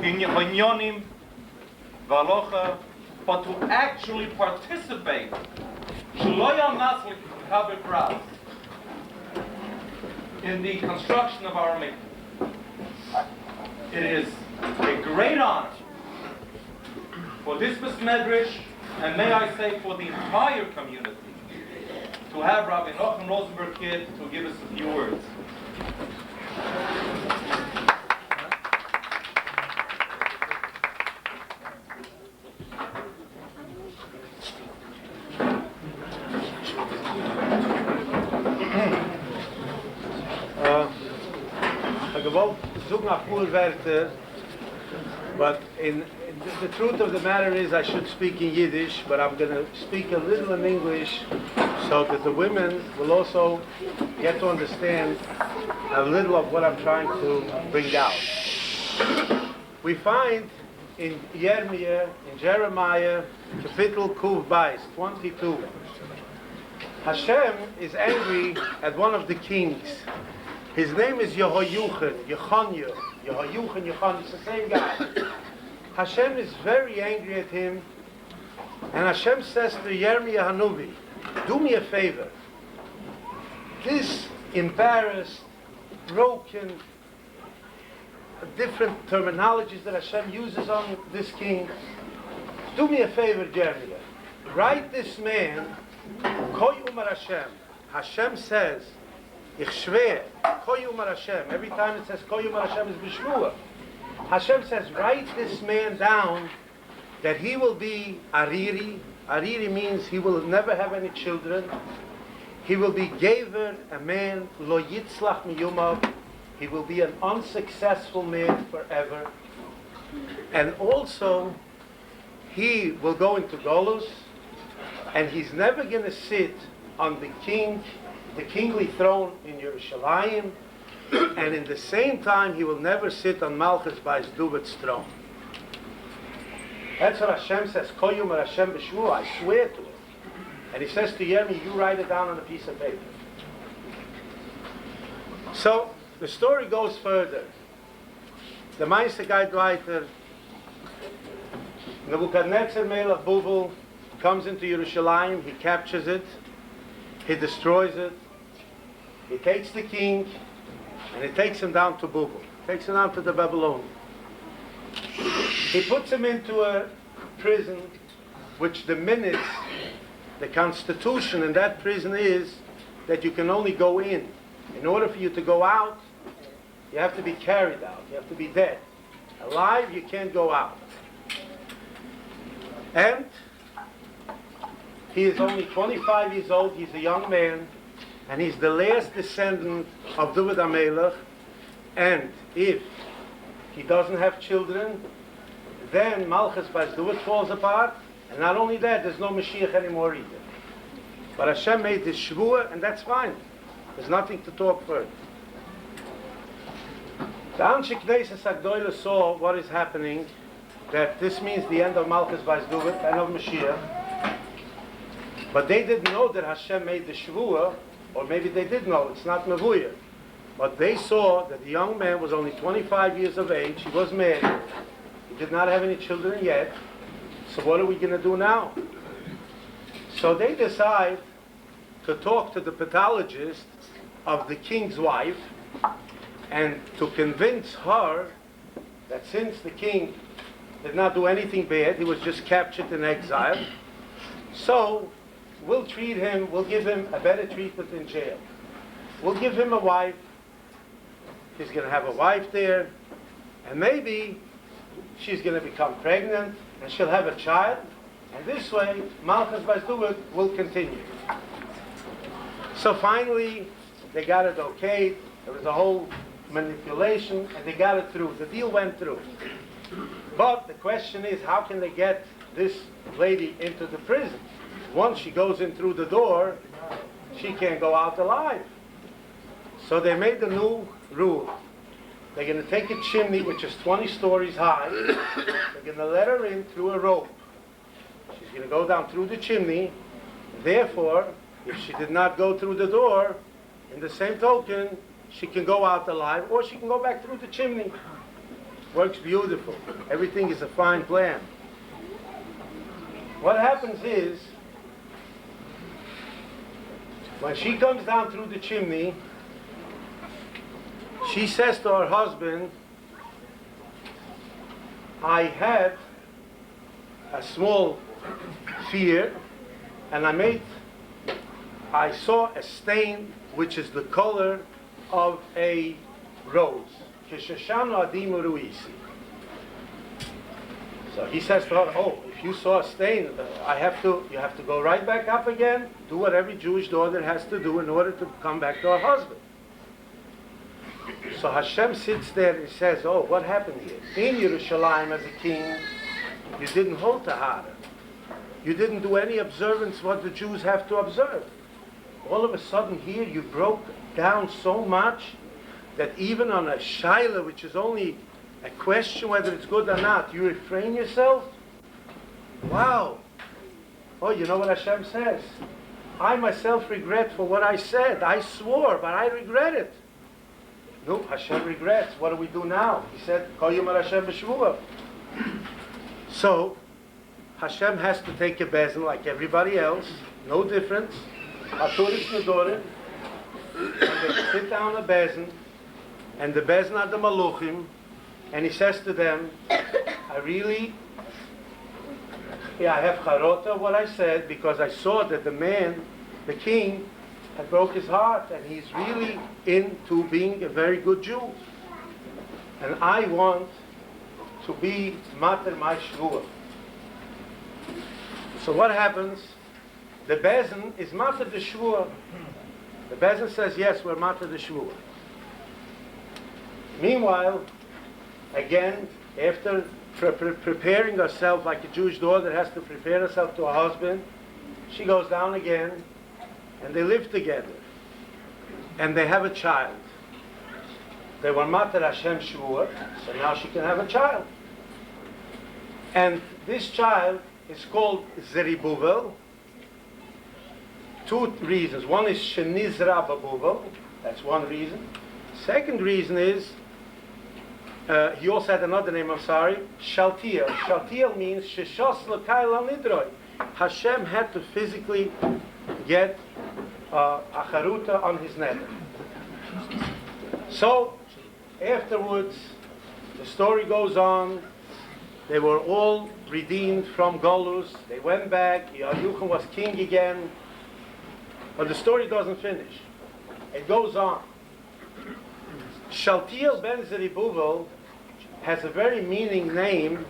in yonyonim, v'alocha, but to actually participate, in the construction of our mikveh. It is a great honor for this Medrash, and may I say for the entire community, to have Rabbi Nochem Rosenberg here to give us a few words. But the truth of the matter is I should speak in Yiddish, but I'm going to speak a little in English so that the women will also get to understand a little of what I'm trying to bring out. We find in Yirmiyah, in Jeremiah, Kapitel Kuv Beis, 22. Hashem is angry at one of the kings. His name is Yehoyuchan, Yehoyuchan, it's the same guy. Hashem is very angry at him, and Hashem says to Yirmiyah Hanuvi, do me a favor. This embarrassed, broken, different terminologies that Hashem uses on this king. Do me a favor, Jeremiah. Write this man, Koy Umar Hashem. Hashem says, Ich schwer, Koy Umar Hashem. Every time it says Koy Umar Hashem is B'shvua. Hashem says, write this man down that he will be Ariri. Ariri means he will never have any children. He will be Gever, a man, Lo Yitzlach Miyumav. He will be an unsuccessful man forever. And also, he will go into Golus, and he's never going to sit on the kingly throne in Yerushalayim, and in the same time, he will never sit on Malchus Beis David's throne. That's what Hashem says, Koyum Hashem B'Shvu, I swear to it. And he says to Yirmiyah, you write it down on a piece of paper. So, the story goes further. The Meister geht weiter. Nebuchadnezzar Melech Buvel comes into Yerushalayim, he captures it, he destroys it, he takes the king, and he takes him down to Buvel, takes him down to the Babylonians. He puts him into a prison, which the minutes, the constitution in that prison is that you can only go in. In order for you to go out, you have to be carried out. You have to be dead. Alive, you can't go out. And he is only 25 years old. He's a young man. And he's the last descendant of David HaMelech. And if he doesn't have children, then Malchus Beis David falls apart. And not only that, there's no Mashiach anymore either. But Hashem made this shvuah, and that's fine. There's nothing to talk further. The Anshe Knesset Agdoyle saw what is happening, that this means the end of Malchus Beis David, end of Mashiach. But they didn't know that Hashem made the shvuah, or maybe they did know, it's not Mevuya. But they saw that the young man was only 25 years of age, he was married, he did not have any children yet, so what are we going to do now? So they decide to talk to the pathologist of the king's wife, and to convince her that since the king did not do anything bad, he was just captured in exile, so we'll treat him, we'll give him a better treatment in jail. We'll give him a wife, he's going to have a wife there, and maybe she's going to become pregnant, and she'll have a child, and this way, Malchus Beis David will continue. So finally, they got it okayed, there was a whole manipulation, and they got it through. The deal went through. But the question is, how can they get this lady into the prison? Once she goes in through the door, she can't go out alive. So they made a new rule. They're going to take a chimney which is 20 stories high. They're going to let her in through a rope. She's going to go down through the chimney. Therefore, if she did not go through the door, in the same token, she can go out alive, or she can go back through the chimney. Works beautiful. Everything is a fine plan. What happens is, when she comes down through the chimney, she says to her husband, I had a small fear, and I saw a stain which is the color of a rose. So he says to her, oh, if you saw a stain, you have to go right back up again, do what every Jewish daughter has to do in order to come back to her husband. So Hashem sits there and says, oh, what happened here? In Yerushalayim as a king, you didn't hold Tahara. You didn't do any observance what the Jews have to observe. All of a sudden here you broke down so much that even on a shaila which is only a question whether it's good or not, you refrain yourself? Wow. Oh, you know what Hashem says? I myself regret for what I said. I swore, but I regret it. No, Hashem regrets. What do we do now? He said, Kol yom Hashem b'shvuah. So, Hashem has to take a bezin like everybody else. No difference. Aturis nedorim. And they sit down a bezin. And the bezin are the maluchim. And he says to them, I have charota of what I said because I saw that the man, the king, had broke his heart and he's really into being a very good Jew. And I want to be mater my shvuah. So what happens? The bezin is mater the shvuah. The bezin says, yes, we're mater the shvuah. Meanwhile, again, after preparing herself like a Jewish daughter has to prepare herself to a husband, she goes down again, and they live together. And they have a child. They were mater Hashem shvuah, so now she can have a child. And this child is called Zeribuvel. Two reasons. One is Shenizra Babuvel. That's one reason. Second reason is, he also had another name, I'm sorry, Shaltiel. Shaltiel means Sheshos L'Kail Al Nidroi. Hashem had to physically get a charuta on his nether. So, afterwards, the story goes on. They were all redeemed from Golus. They went back. Yucham was king again. But the story doesn't finish. It goes on. Shaltiel ben Zeribuvel has a very meaning name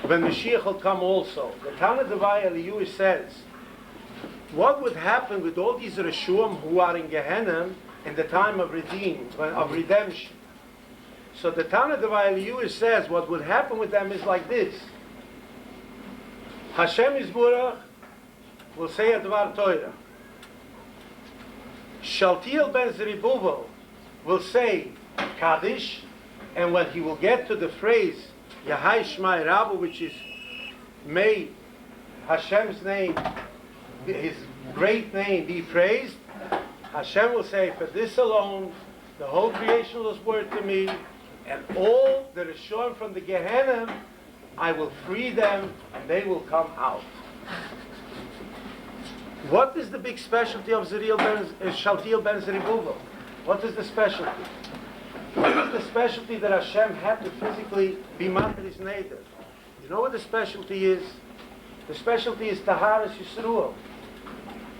when Mashiach will come also. The Tanna Devai Eliyahu says, what would happen with all these Reshuim who are in Gehenna in the time of redemption? So the Tanna Devai Eliyahu says, what would happen with them is like this. Hashem Yisburach will say a Dvar Torah. Shaltiel ben Zeribuvel will say Kaddish, and when he will get to the phrase Yahai Shmai Rabu, which is may Hashem's name, his great name, be praised, Hashem will say, for this alone, the whole creation was worth to me, and all that is shown from the Gehenna, I will free them, and they will come out. What is the big specialty of Shaltiel ben Zeribuvel? What is the specialty? What is the specialty that Hashem had to physically be mater his neder? You know what the specialty is? The specialty is Taharas Yisruel.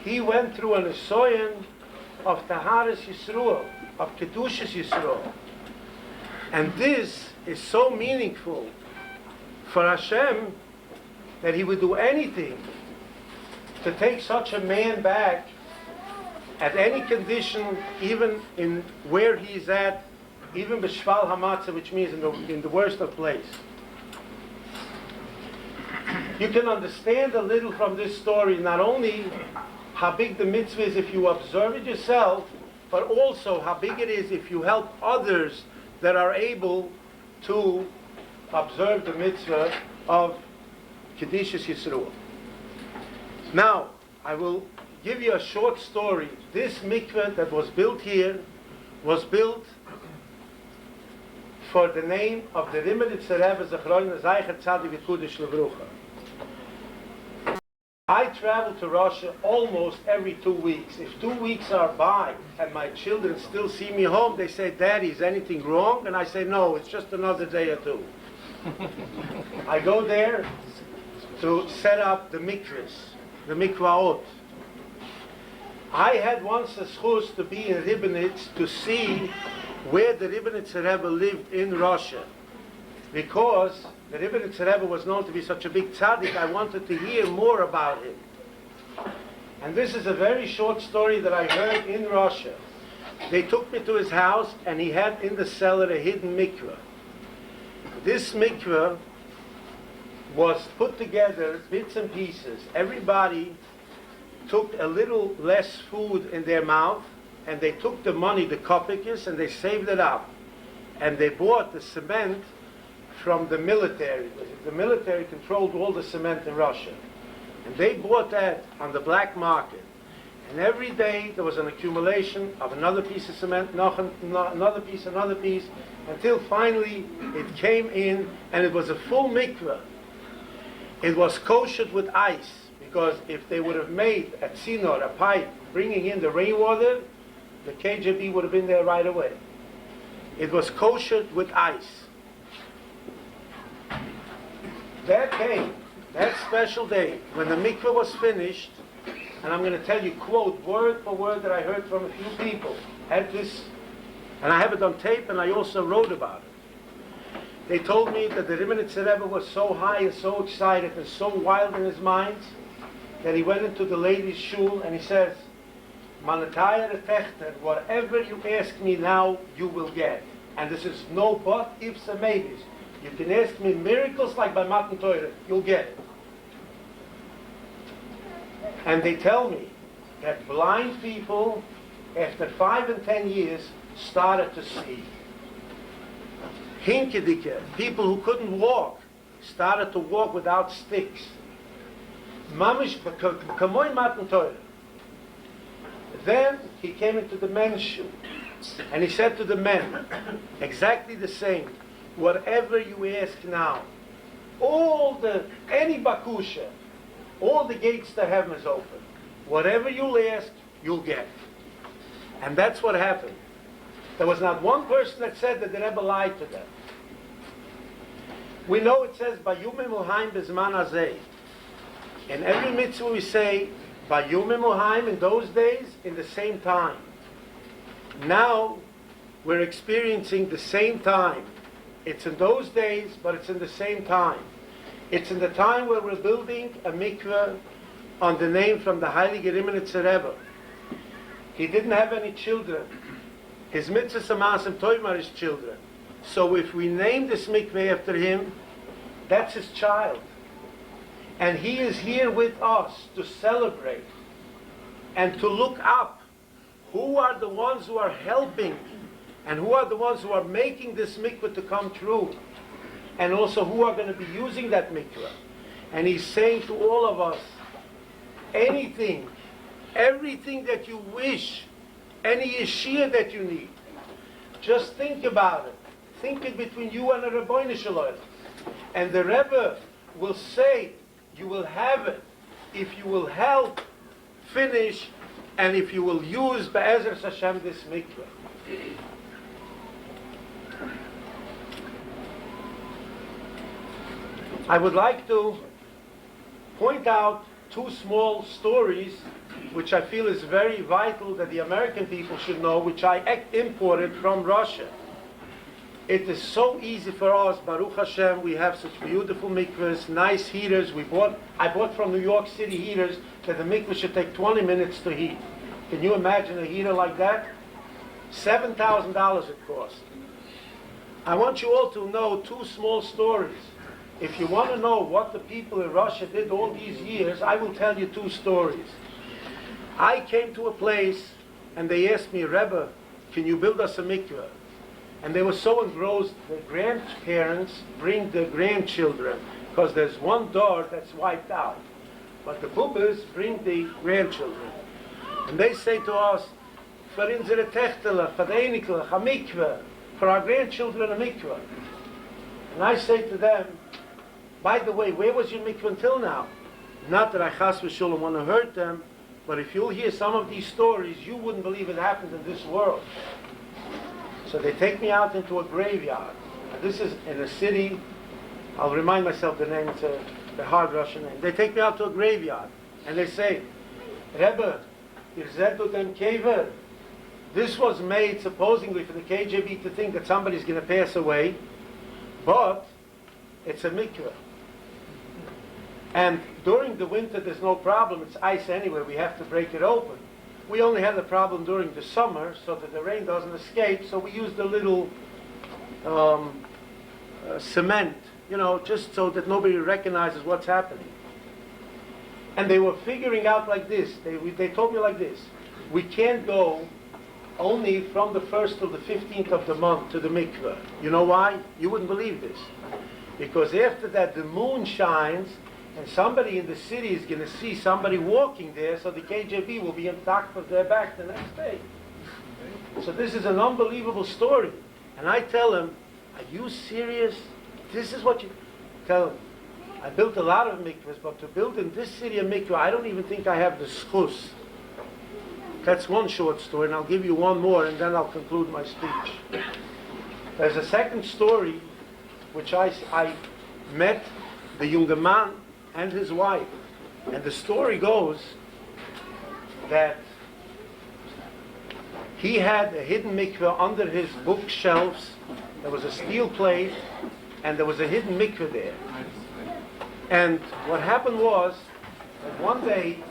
He went through an Esoyan of Taharas Yisruel, of Kedushas Yisruel. And this is so meaningful for Hashem that he would do anything to take such a man back at any condition, even in where he's at, even b'shval hamatzah, which means in the worst of place. You can understand a little from this story not only how big the mitzvah is if you observe it yourself, but also how big it is if you help others that are able to observe the mitzvah of Kedushas Yisruel. Now, I will give you a short story. This mikveh that was built here was built for the name of the Rimmeritzer Rebbe Zechron Zeicher Tzadik V'Kudish Levrucha. I travel to Russia almost every 2 weeks. If 2 weeks are by and my children still see me home, they say, Daddy, is anything wrong? And I say, no, it's just another day or two. I go there to set up the mikvahs, the mikvaot. I had once a schus to be in Ribbenitz to see where the Rebbeinu Rebbe lived in Russia. Because the Rebbeinu Rebbe was known to be such a big tzaddik, I wanted to hear more about him. And this is a very short story that I heard in Russia. They took me to his house and he had in the cellar a hidden mikveh. This mikveh was put together, bits and pieces. Everybody took a little less food in their mouth, and they took the money, the kopikis, and they saved it up. And they bought the cement from the military. The military controlled all the cement in Russia. And they bought that on the black market. And every day there was an accumulation of another piece of cement, another piece, until finally it came in and it was a full mikveh. It was koshered with ice, because if they would have made a tzinor, a pipe, bringing in the rainwater, the KGB would have been there right away. It was koshered with ice. That day, that special day, when the mikveh was finished, and I'm going to tell you, quote, word for word that I heard from a few people, had this, and I have it on tape, and I also wrote about it. They told me that the Rebbeinu Rebbe was so high and so excited and so wild in his mind that he went into the ladies' shul and he says, "Manataya techter, whatever you ask me now, you will get. And this is no but, ifs and maybes. You can ask me miracles like by Matan Torah, you'll get it." And they tell me that blind people, after 5 and 10 years, started to see. Hinkedike, people who couldn't walk, started to walk without sticks. Mamish kamoy Matan Torah. Then he came into the men's shul, and he said to the men, exactly the same, whatever you ask now, any bakusha, all the gates to heaven is open. Whatever you'll ask, you'll get. And that's what happened. There was not one person that said that the Rebbe lied to them. We know it says, Bayumim Uhaim Bezman Azeh. In every mitzvah we say, Bayumim Uhaim, in those days, in the same time. Now, we're experiencing the same time. It's in those days, but it's in the same time. It's in the time where we're building a mikveh on the name from the Heilige Rebbeinu Rebbe. He didn't have any children. His mitzvah samasim toimar is children. So if we name this mikveh after him, that's his child. And he is here with us to celebrate and to look up. Who are the ones who are helping and who are the ones who are making this mikveh to come true? And also who are going to be using that mikveh. And he's saying to all of us, anything, everything that you wish, any yeshia that you need, just think about it. Think it between you and the Rebbeinu Shalom. And the Rebbe will say, you will have it if you will help finish and if you will use Be'ezer Hashem this mikveh. I would like to point out 2 small stories which I feel is very vital that the American people should know, which I imported from Russia. It is so easy for us, Baruch Hashem, we have such beautiful mikvahs, nice heaters. I bought from New York City heaters that the mikvah should take 20 minutes to heat. Can you imagine a heater like that? $7,000 it cost. I want you all to know 2 small stories. If you want to know what the people in Russia did all these years, I will tell you 2 stories. I came to a place and they asked me, Rebbe, can you build us a mikveh? And they were so engrossed, the grandparents bring the grandchildren, because there's one door that's wiped out. But the bubbas bring the grandchildren. And they say to us, for unsere Techtele, for the Enikle, a mikveh, for our grandchildren a mikveh. And I say to them, by the way, where was your mikveh until now? Not that I chas v'sholom want to hurt them, but if you'll hear some of these stories, you wouldn't believe it happened in this world. So they take me out into a graveyard. And this is in a city, I'll remind myself the name, it's a hard Russian name. They take me out to a graveyard, and they say, Rebbe, ihr seid dort im Kever. This was made supposedly for the KGB to think that somebody's going to pass away, but it's a mikveh. And during the winter there's no problem, it's ice anyway, we have to break it open. We only had the problem during the summer so that the rain doesn't escape, so we used a little cement, just so that nobody recognizes what's happening. And they were figuring out like this, they told me like this, we can't go only from the 1st to the 15th of the month to the mikveh. You know why? You wouldn't believe this. Because after that, the moon shines, and somebody in the city is going to see somebody walking there, so the KGB will be on top of their back the next day. So this is an unbelievable story. And I tell him, are you serious? This is what you... Tell him, I built a lot of mikvahs, but to build in this city a mikvah, I don't even think I have the schus. That's one short story, and I'll give you one more, and then I'll conclude my speech. There's a second story, which I met the young man and his wife. And the story goes that he had a hidden mikveh under his bookshelves. There was a steel plate, and there was a hidden mikveh there. And what happened was that one day,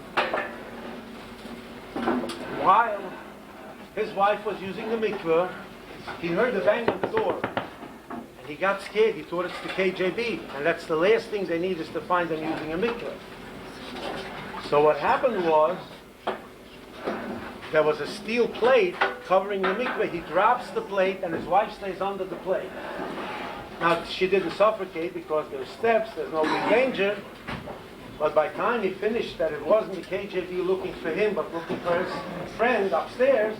while his wife was using the mikveh, he heard a bang on the door. And he got scared. He thought it's the KGB. And that's the last thing they need, is to find them using a mikveh. So what happened was, there was a steel plate covering the mikveh. He drops the plate, and his wife stays under the plate. Now, she didn't suffocate because there's steps, there's no big danger. But by the time he finished that, it wasn't the KGB looking for him, but looking for his friend upstairs.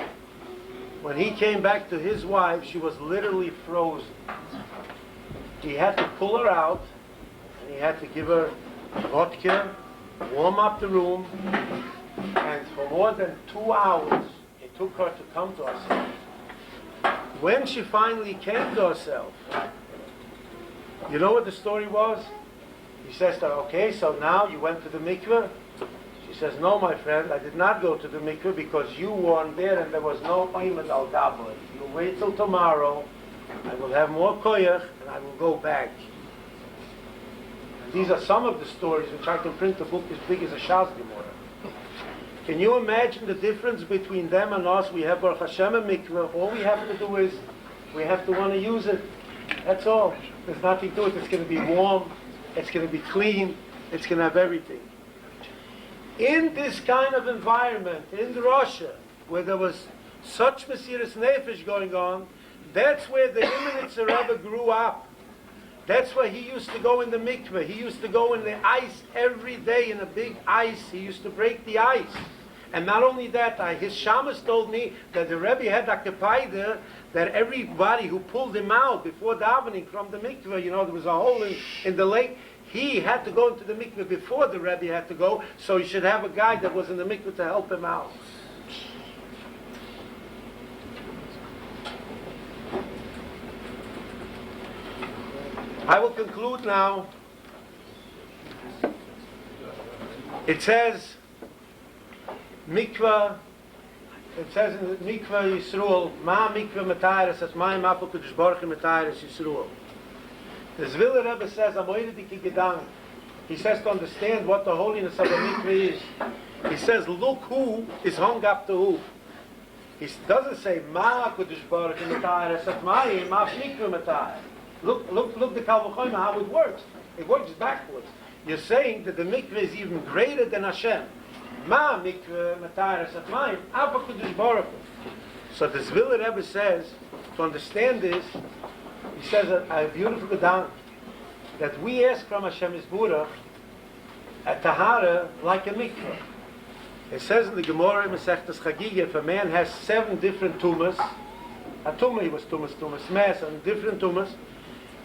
When he came back to his wife, she was literally frozen. He had to pull her out, and he had to give her vodka, warm up the room, and for more than 2 hours, it took her to come to herself. When she finally came to herself, you know what the story was? He says to her, okay, so now you went to the mikveh? She says, no, my friend, I did not go to the mikveh because you weren't there and there was no oimed al davvned. You wait till tomorrow, I will have more koyach, and I will go back. And these are some of the stories which I can print a book as big as a Shas Gemara. Can you imagine the difference between them and us? We have Baruch Hashem a mikveh. All we have to do is, we have to want to use it. That's all. There's nothing to it. It's going to be warm. It's going to be clean. It's going to have everything. In this kind of environment, in Russia, where there was such Mesiras Nefesh going on, that's where the Imenitzer Rebbe grew up. That's where he used to go in the mikveh. He used to go in the ice every day, in a big ice. He used to break the ice. And not only that, his shamas told me that the Rebbe had a kepaida, that everybody who pulled him out before davening from the mikveh, you know, there was a hole in the lake, he had to go into the mikveh before the Rebbe had to go, so he should have a guy that was in the mikveh to help him out. I will conclude now. It says, mikveh, it says in the mikveh Yisroel, ma mikveh metayrus, as mayim apel kudosh baruch hu metayrus Yisroel. The Zviller Rebbe says, amoyediki gedank. He says to understand what the holiness of a mikveh is. He says, look who is hung up to who. He doesn't say, ma kudosh baruch hu metayrus, as mayim ap mikveh metayrus. Look the Kal V'chomer, how it works. It works backwards. You're saying that the mikveh is even greater than Hashem. Ma mikveh matayrus at mayim, Abba Kudosh Baruch Hu. So the Zviller Rebbe says, to understand this, he says a beautiful gedank, that we ask from Hashem Yisburach a tahara like a mikveh. It says in the Gemara, Masechtas Chagiga, if a man has 7 different tumas, a tumah, he was tumas, mass, and different tumas,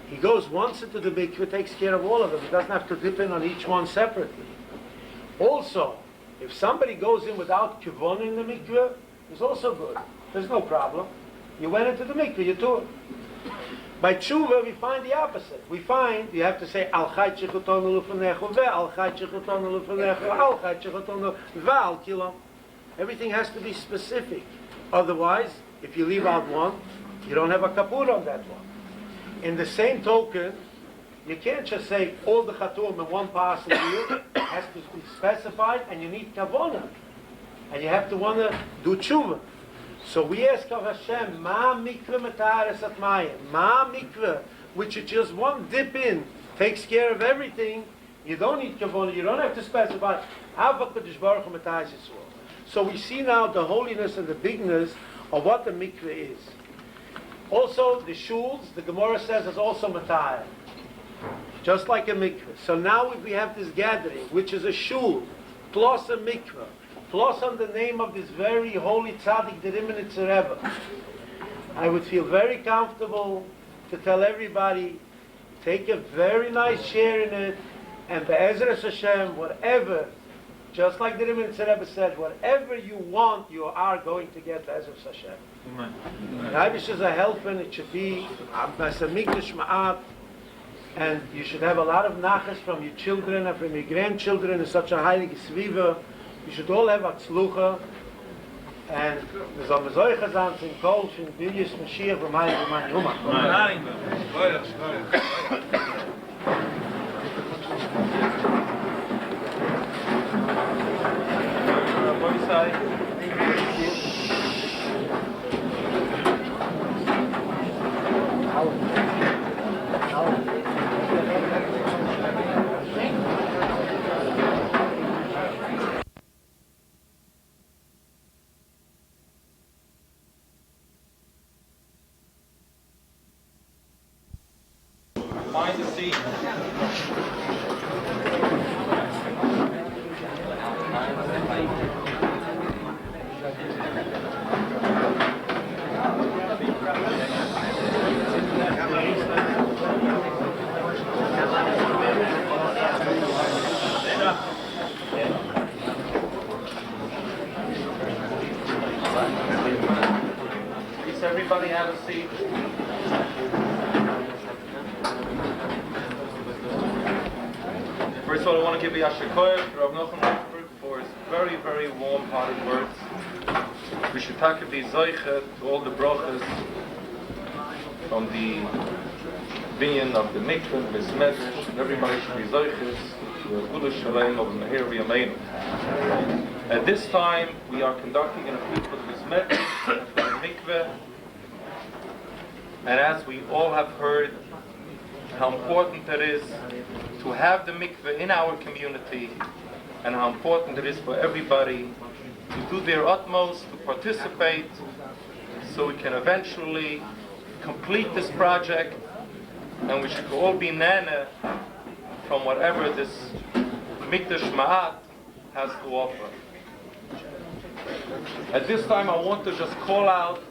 he goes once into the mikveh, takes care of all of them. He doesn't have to dip in on each one separately. Also, if somebody goes in without kivon in the mikveh, it's also good. There's no problem. You went into the mikveh, you do it. By tshuva, we find the opposite. We find you have to say al chayt shechotonu lufanechu ve al chayt shechotonu lufanechu al chayt shechotonu ve'al kilom. Everything has to be specific. Otherwise, if you leave out one, you don't have a kapur on that one. In the same token, you can't just say all the chaturim in one parcel here. It has to be specified, and you need kavona. And you have to want to do tshuva. So we ask of Hashem, ma mikveh metayrus at mayim, ma mikveh, which is just one dip in, takes care of everything. You don't need kavona, you don't have to specify. Abba Kudosh Baruch Hu metayrus Yisrael. So we see now the holiness and the bigness of what the mikveh is. Also, the shuls, the Gemara says, is also matayr. just like a mikveh. So now if we have this gathering, which is a shul, plus a mikveh, plus on the name of this very holy tzaddik, the Rimmenitzer Rebbe, I would feel very comfortable to tell everybody, take a very nice share in it, and be'ezras Hashem, whatever, just like the Rimmenitzer Rebbe said, whatever you want, you are going to get be'ezras Hashem. The habyis is a helper, and it should be as a mikdash ma'at, and you should have a lot of nachas from your children and from your grandchildren in such a heilige sviva. You should all have atzlucha, and we soll mir solche Chazan zum Kol von Bilyas Mashiach vom Heiligen Mann Yuma. Amen. Find the seat. Please, everybody have a seat. First of all, I want to give Yasher Koyach to Rav Nochum for his very, very warm-hearted words. We should take the zoiche to all the brachas from the binyan of the mikveh, the hamadresh, and everybody should be zoiches to a gula shalem of the Mehir V'yameinu. At this time, we are conducting an appeal for the hamadresh, for the mikveh, and as we all have heard, how important it is to have the mikveh in our community, and how important it is for everybody to do their utmost to participate, so we can eventually complete this project, and we should all be nana from whatever this mikdash ma'at has to offer. At this time, I want to just call out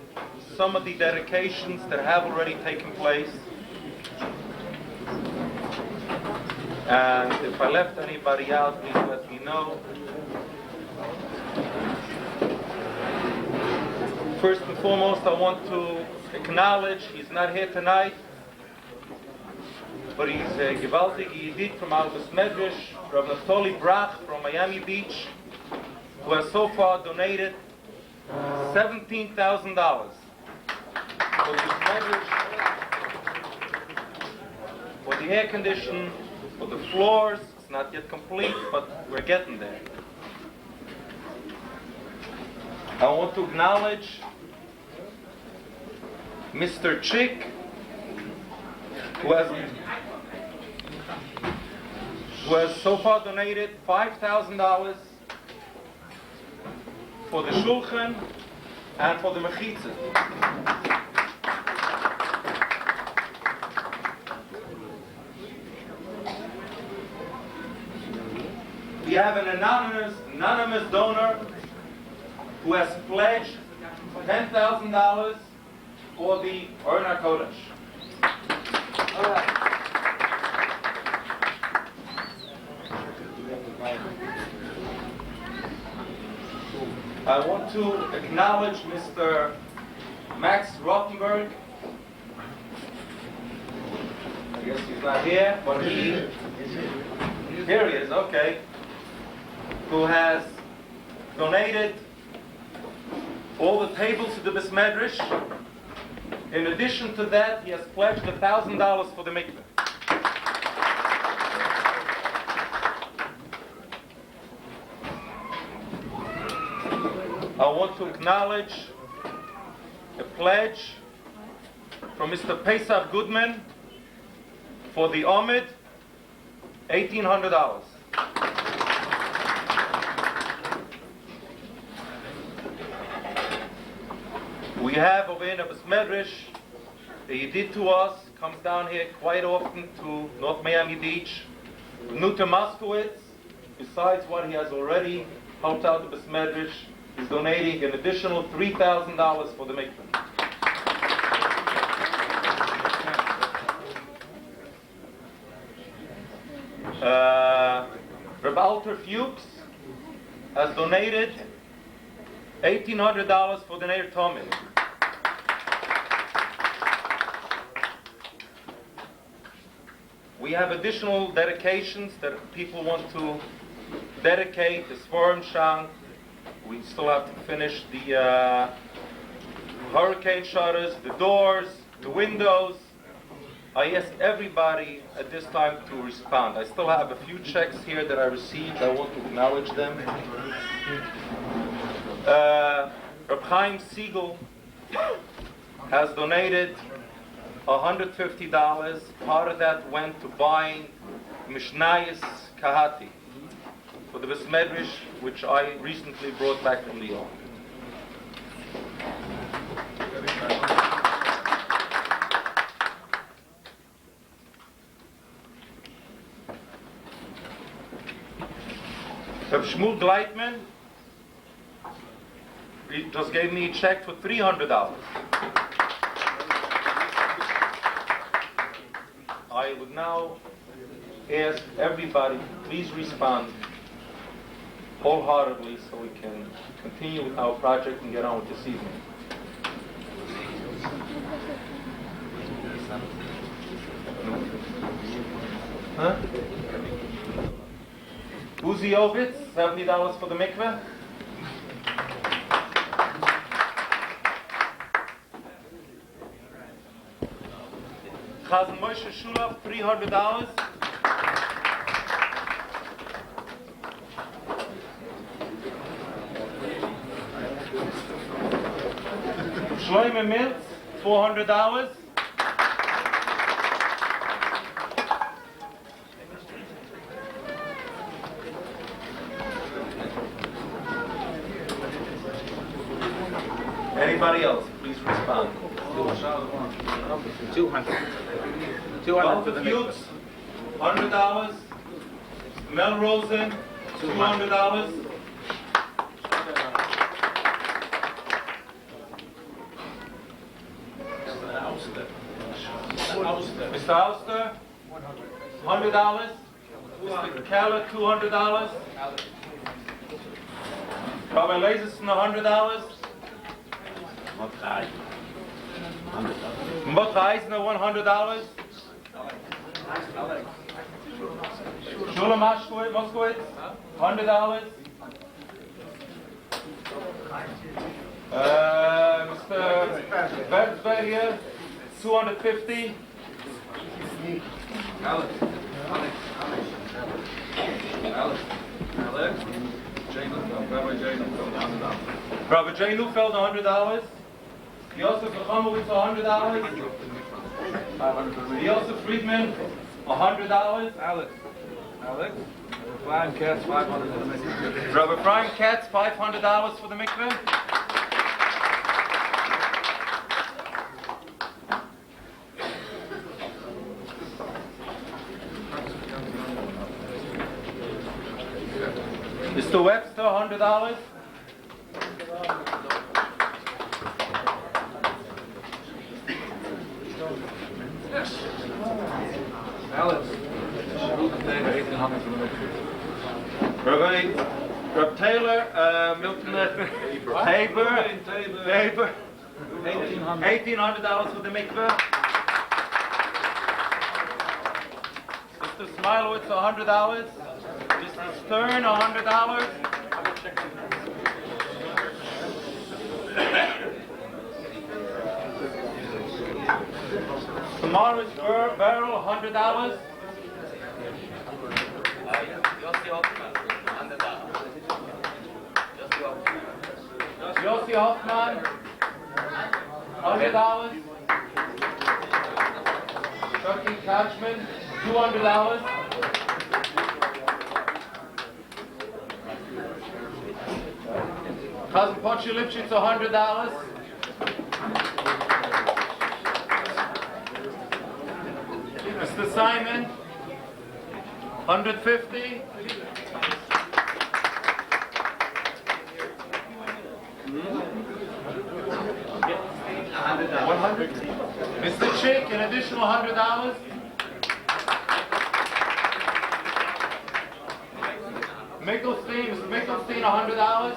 some of the dedications that have already taken place. And if I left anybody out, please let me know. First and foremost, I want to acknowledge, he's not here tonight, but he's a gewaltige Yidit from our Medrash, Rav Naftali Brach from Miami Beach, who has so far donated $17,000 for the Medrash, for the air condition, for the floors. It's not yet complete, but we're getting there. I want to acknowledge Mr. Chick, who has so far donated $5,000 for the shulchan and for the mechitza. We have an anonymous donor who has pledged $10,000 for the Orna Kodesh. All right. I want to acknowledge Mr. Max Rothenberg. I guess he's not here, but here he is, okay. Who has donated all the tables to the beis hamadresh. In addition to that, he has pledged $1,000 for the mikveh. I want to acknowledge a pledge from Mr. Pesach Goodman for the Omid, $1,800. We have over in the beis hamadresh, he did to us, comes down here quite often to North Miami Beach. Nuta Moskowitz, besides what he has already helped out the Besmedrish, is donating an additional $3,000 for the mikveh. Reb Alter Fuchs has donated $1,800 for the Neir Tomid. We have additional dedications that people want to dedicate, the Sforim Shank. We still have to finish the hurricane shutters, the doors, the windows. I ask everybody at this time to respond. I still have a few checks here that I received. I want to acknowledge them. Reb Chaim Siegel has donated $150. Part of that went to buying Mishnayos Kahati for the Besmedrish, which I recently brought back from New York. Reb Shmuel Gleitman, he just gave me a check for $300. I would now ask everybody, please respond wholeheartedly so we can continue with our project and get on with this evening. Huh? Uzi Ovitz, $70 for the mikveh. Chazan Moshe Shulov, $300. Shloime Miltz, $400. Anybody else, please respond. 200. 200 for the mikveh. $100. Mel Rosen, $200. Mr. Auster, $100. Mr. Keller, $200. Rabbi Lazerson, $100. Mordechai Eisner, $100. Shula Moskowitz, $100. Mr. Bertzberg here, $250. Alex. Rabbi J. Neufeld, $100. Yosef Lachamowitz, $100. Yosef Friedman, $100. Alex. Brian Katz, $500 for the mikveh. Rabbi Brian Katz, $500 for the mikveh. Mr. Webster, $100. Alex. Rabbi Taylor, Milton Tabor, $1,800 for the mikveh. Mr. Smilowitz, $100. Mr. Stern, $100. Tomorrow's barrel, $100. Yossi Hoffman, $100. Chucky Kachman, $200. Cousin Pochi Lipschitz, $100. Mr. Simon, 150. Mr. Chick, an additional $100. Mickelstein, Mr. Mickelstein, $100.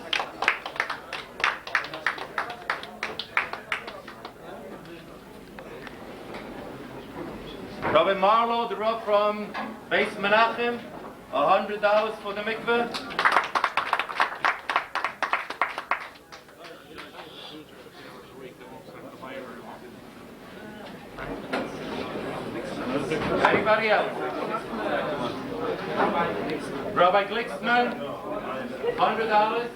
Robin Marlowe, the Rav from Beis Menachem, $100 for the mikveh. Anybody else? Rabbi Glicksman, $100.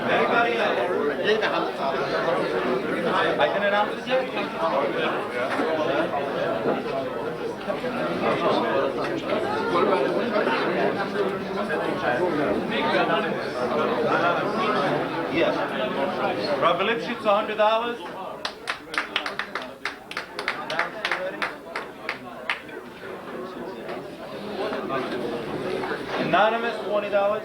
Anybody else? I can announce it yet? Yes. Rabbi Lipschitz, $100. Anonymous, $20.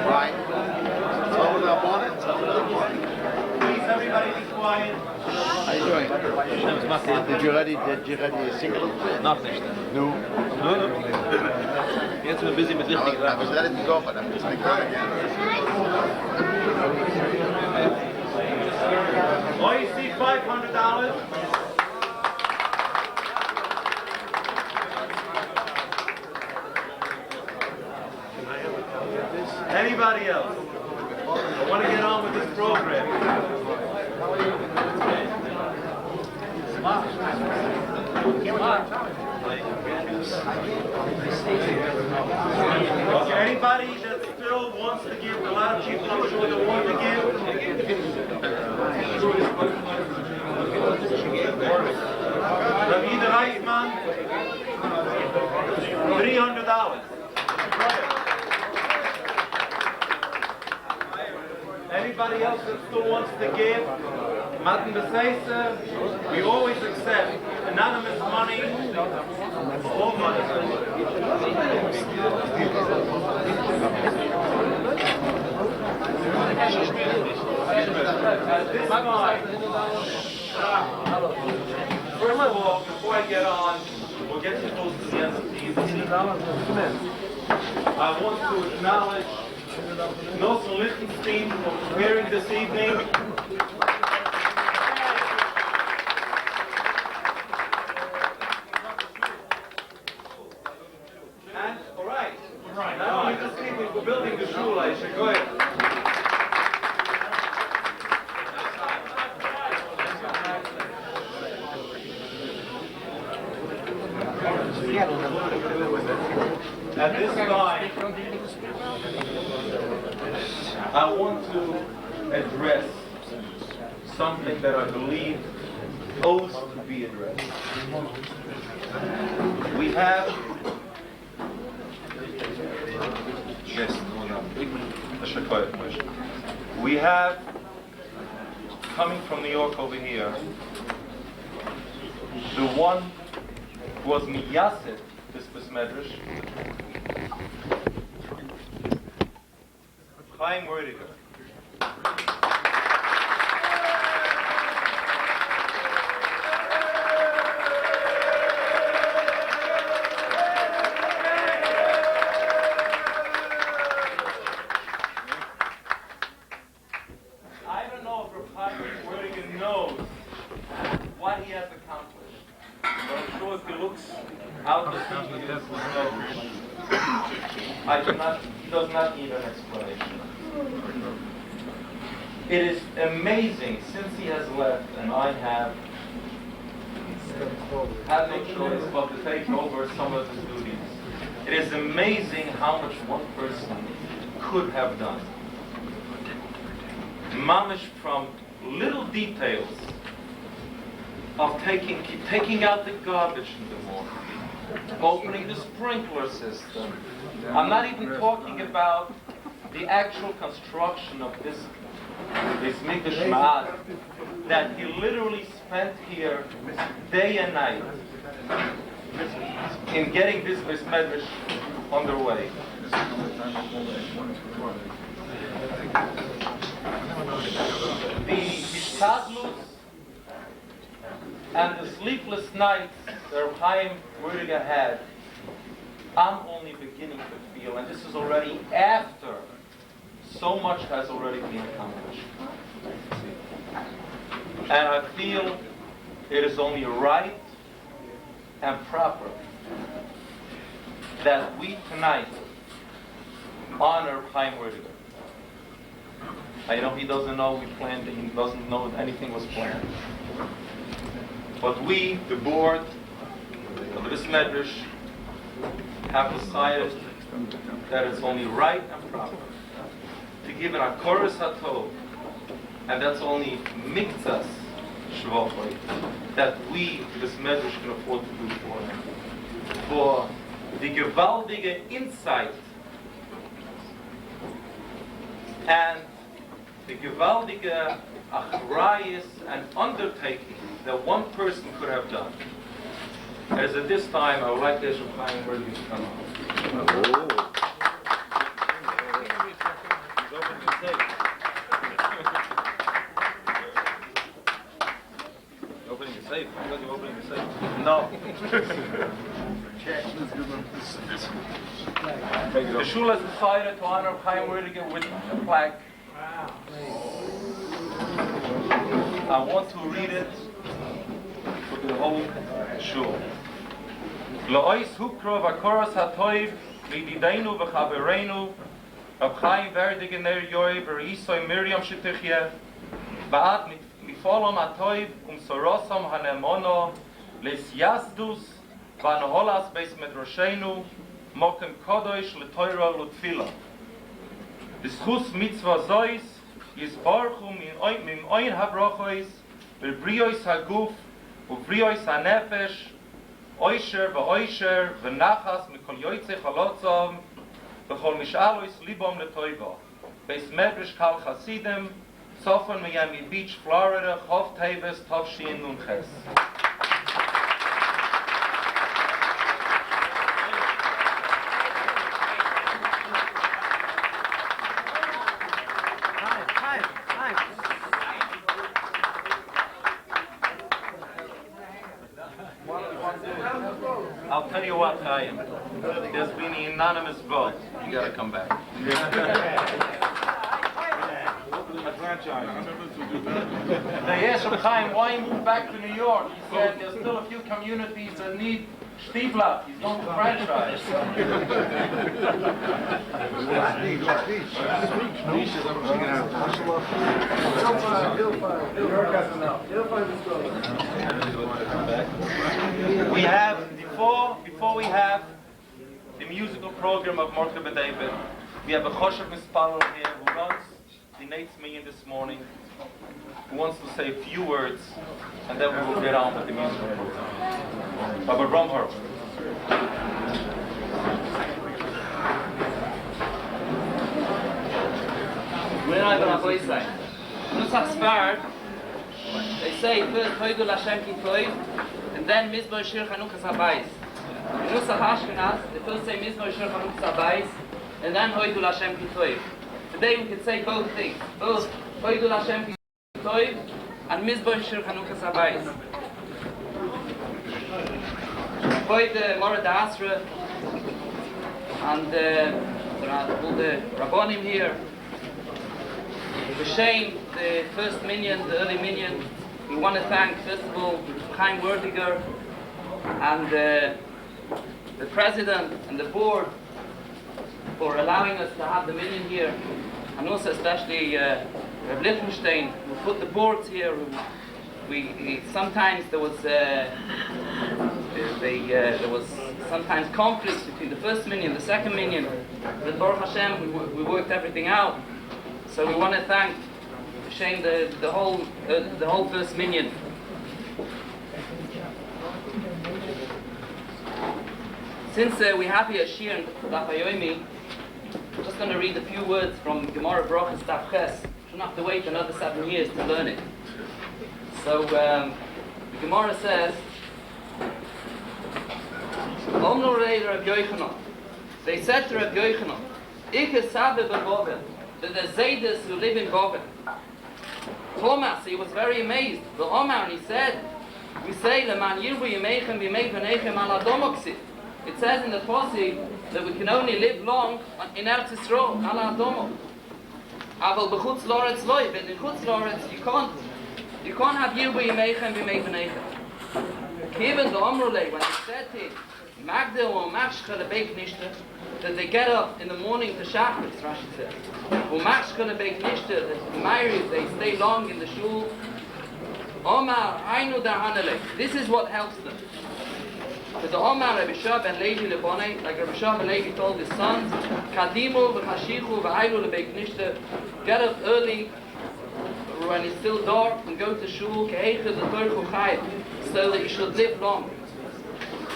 Right. Hold up on it. Please, everybody be quiet. How you doing? Did you ready a single? Noch nicht. No. No. Jetzt sind wir busy mit wichtigen I Sachen. was ready to go, but I'm just like going again. OEC, $500. Anybody else? I want to get on with this program. Okay, anybody that still wants to give, a lot of people I'm sure that want to give. David Reisman, $300. Anybody else that still wants to give? Matan Beseisa, we always accept anonymous money, all money. At this time, first of all, before I get on, we'll get you close to the end of the evening. I want to acknowledge Nelson Lichtenstein for preparing this evening. And, all right. Not only this evening for building the shul, I should go ahead. At this time, I want to address something that I believe owes to be addressed. We have coming from New York over here, the one who was miyaset this hmadrash, Mordechai. I don't know if Mordechai knows what he has accomplished, but I'm sure if he looks out to see he does not need an explanation. It is amazing since he has left, and I have had no choice but to take over some of his duties. It It is amazing how much one person could have done. Mamish, from little details of taking out the garbage in the morning, opening the sprinkler system. I'm not even talking about the actual construction of this mikdash ma'ad that he literally spent here day and night in getting this hmadrash underway. The hishtadlus and the sleepless nights that Chaim Mordechai had, I'm only beginning to feel, and this is already after so much has already been accomplished. And I feel it is only right and proper that we tonight honor Chaim Mordechai. I know he doesn't know we planned it, he doesn't know anything was planned. But we, the board of this hmadrash, have decided that it's only right and proper to give an akoros hatov, and that's only mikzas shvachoi, that we, this hmadrash, can afford to do for the gewaltige insight and the gewaltige habyis and undertaking that one person could have done. As at this time, I would like to ask Chaim Mordechai to come up. Opening the safe. I thought you were opening the safe. No. The shul has decided to honor Chaim Mordechai with a plaque. I want to read it for the whole shul. La'ois hukro v'koros hatoiv lidideinu v'chavereinu Rab Chaim Verdiger ner Yoi v'Isoi Miriam shetichye ba'ad mifolom hatoiv sorosam hanemono lesyasdus v'anoholas beis medrashenu mokem kodosh l'toira l'tfila. D'schus mitzvah zois yisbarchu min oin habrochois v'briois haguf v'briois hanefesh oisher v'oisher v'nachas mikol yoytze chalotzom v'chol mishalois libom l'toiva. Beis medrash Khal Chasidim, Sofon, Miami Beach, Florida, Chof Teves, Tovshin Nunches. I'll tell you what, Chaim. There's been an anonymous vote. You gotta come back. They asked him, Chaim, why he moved back to New York? He said there's still a few communities that need Stiebler. He's going to franchise. We have, before we have the musical program of Mordechai Ben David, we have a Choshev Mispalel here who runs the Nate's Million this morning, who wants to say a few words, and then we will get on with the musical program. But Romher. We're not going to play sign. Nusach Spar, they say first Hoidu Lashem Kitoi, and then Mizbo Shir Chanikas Habyis. Nusach Ashkenaz, they first say Mizbo Shir Chanikas Habyis, and then Hoidu Lashem Kitoi. Today we can say both things, both Hoidu Lashem Kitoi and Mizbo Shir Chanikas Habyis. Heute Morad Asra, and there are all the Rabbonim here. B'Shem, the first minion, the early minion, we want to thank first of all Chaim Mordechai and the president and the board for allowing us to have the minion here, and also especially Reb Lichtenstein, who put the boards here. Sometimes there was there was sometimes conflicts between the first minyan and the second minyan. But Baruch Hashem, we worked everything out. So we want to thank Hashem the whole first minyan. Since we have here Shir and davvned, I'm just going to read a few words from Gemara Brachas Daf Ches. You don't have to wait another 7 years to learn it. So the Gemara says, they said to Rabbi Yochanan, that the Zaydis who live in Bovel. Thomas, he was very amazed. The Omar, and he said, we say, it says in the Pasuk that we can only live long in Eretz Yisrael, ala Adomo. Aval b'chutz loretz loy, but in chutz loretz you can't have Yirbu Yimeichem b'mei v'neichem. Even the Omrulei, when they said to him, Magdil or Machshcha lebeik nishta, that they get up in the morning to Shachris, Rashi says. Or Machshcha lebeik nishta, that the Mairis, they stay long in the shul. Omar, Ainu da'analei. This is what helps them. But the Omar Rabbi Shah ben Levi lebonei, like Rabbi Shah ben Levi told his sons, Kadimu v'chashichu v'aylu lebeik nishta, get up early when it's still dark and go to shul, so that you should live long.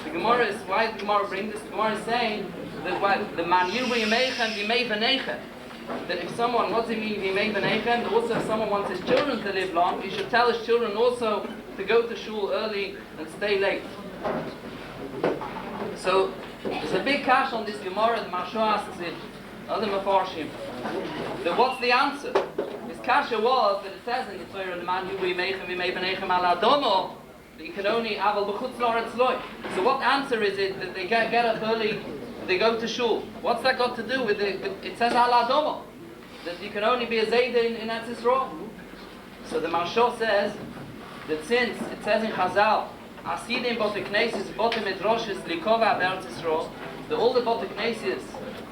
The Gemara is, why the Gemara bring this? The Gemara is saying that the man yirbu yimeichem v'mei v'neichem, that if someone, what's it mean v'mei v'neichem? Also if someone wants his children to live long, he should tell his children also to go to shul early and stay late. So there's a big kash on this Gemara. The Marsha asks it, other Mefarshim, that what's the answer? His kasha was that it says in the Torah, the man who we make him ala domo, that you can only aval b'chutz loretz loy. So what answer is it that they get up early, they go to shul? What's that got to do with it? It says ala domo, that you can only be a zayda in Eretz Yisrael. So the Marsha says that since it says in Chazal, Asidim boteknesis botemedroshes likova be'Eretz Yisrael, that all the boteknesis,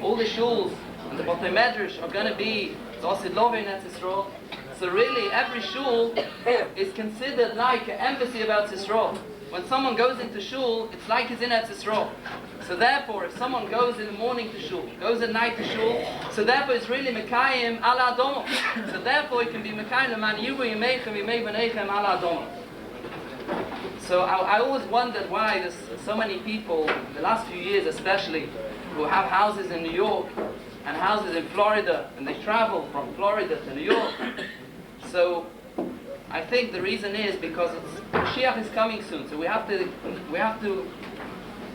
all the shuls, and the botemedrosh are going to be Osid Love in Eretz Yisrael. So really, every shul is considered like an embassy of Eretz Yisrael. When someone goes into shul, it's like he's in Eretz Yisrael. So therefore, if someone goes in the morning to shul, goes at night to shul, so therefore it's really Mekayim ala Adomo. So therefore it can be Mekayim man Yivu Yimeichem Yimei V'neichem ala Adomo. So I always wondered why there's so many people, the last few years especially, who have houses in New York and houses in Florida, and they travel from Florida to New York. So I think the reason is because Mashiach is coming soon, so we have to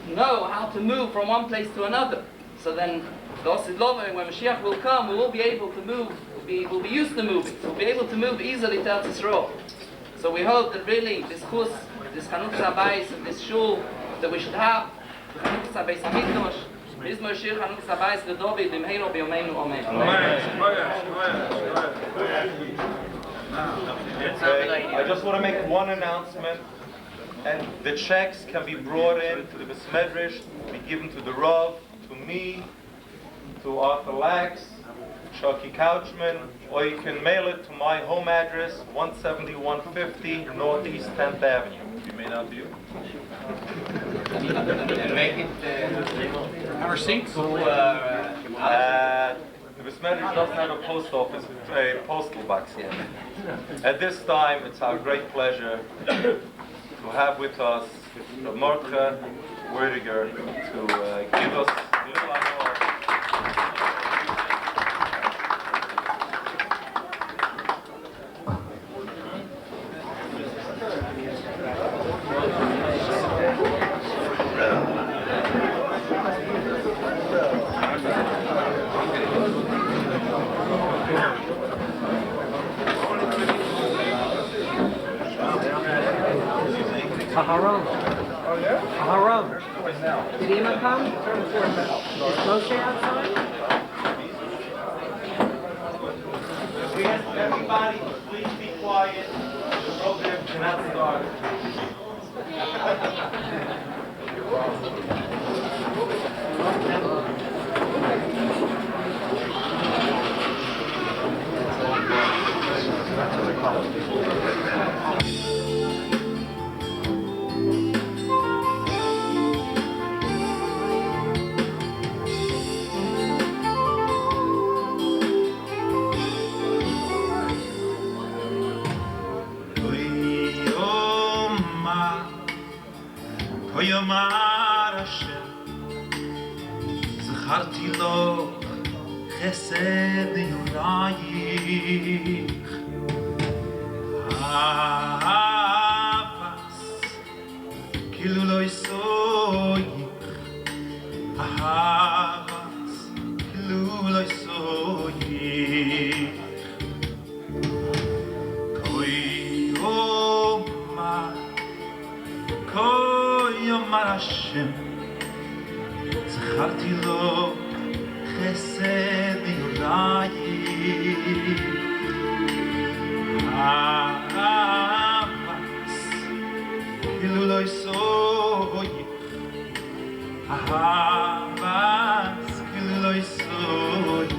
know how to move from one place to another. So then, when Mashiach will come, we will be able to move. We'll be used to moving. So we'll be able to move easily to Eretz Yisrael. So we hope that really this chus, this Khanochas habyis, and this shul that we should have, the Khanochas habyis hamdresh. I just want to make one announcement, and the checks can be brought in to the hmadrash, be given to the Rav, to me, to Arthur Lax, Chucky Couchman, or you can mail it to my home address, 17150 Northeast 10th Avenue. Be made out to you. Make it our seats. The hmadrash doesn't have a post office, a postal box yet. At this time, it's our great pleasure to have with us the Mordechai Widiger to give us a little honor. Aharon. Oh yeah? Aharon. Did Emma come? Is Moshe outside? We ask everybody to please be quiet. The program cannot start. ויאמר השם זכרתי לו חסד נעורייך אהבס כאילו לא יסוייך אהבס כאילו לא יסוייך כה יאמר השם זכרתי לו חסד נעורייך אהבס כאילו לא יסוייך אהבס כאילו לא יסוייך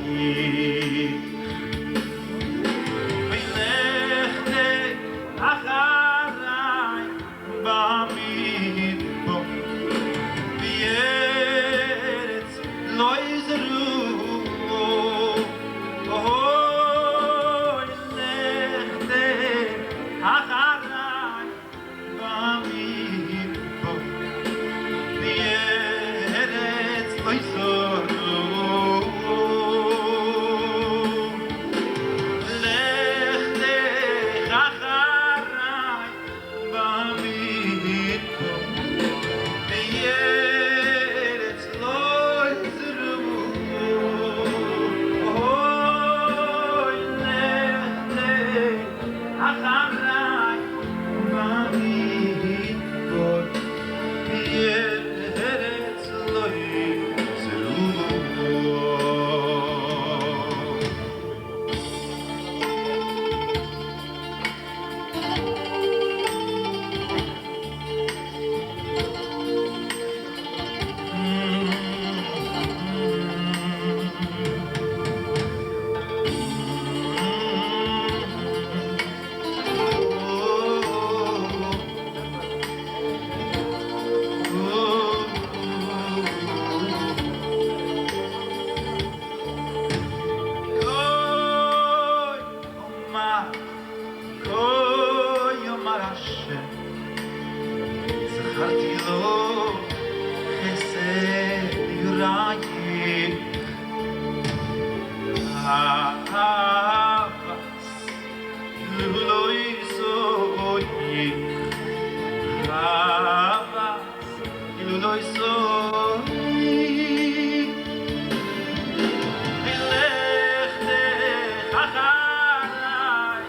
ולכת אחריי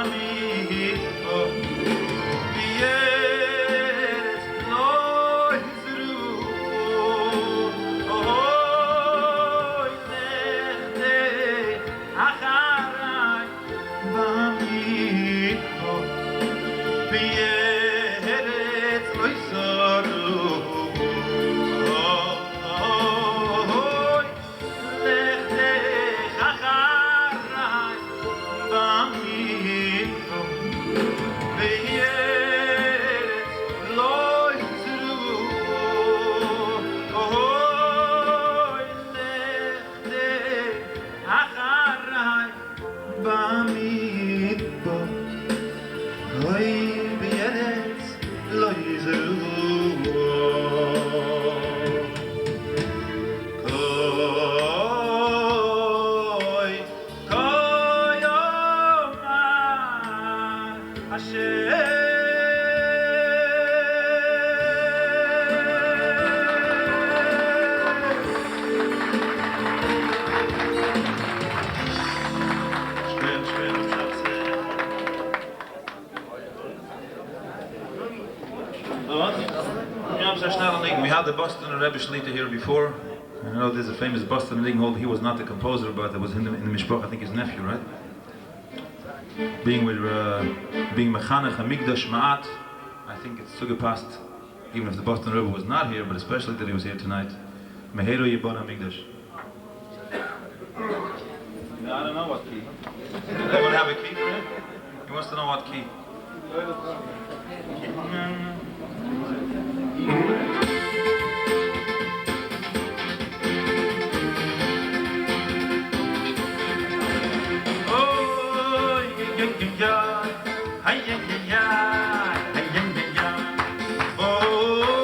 במדבר בארץ לא יזרו אוי לכת אחריי במדבר בארץ לא יזרו We had the Boston Rebbe Shlita here before. I know there's a famous Boston Ring. He was not the composer, but it was in the Mishpach, I think his nephew, right? Being Mechanech Hamigdash Ma'at, I think it's sugar past, even if the Boston Rebbe was not here, but especially that he was here tonight. Meheru Yibon Hamigdash. No, I don't know what key. Anyone have a key for him? He wants to know what key. Oh,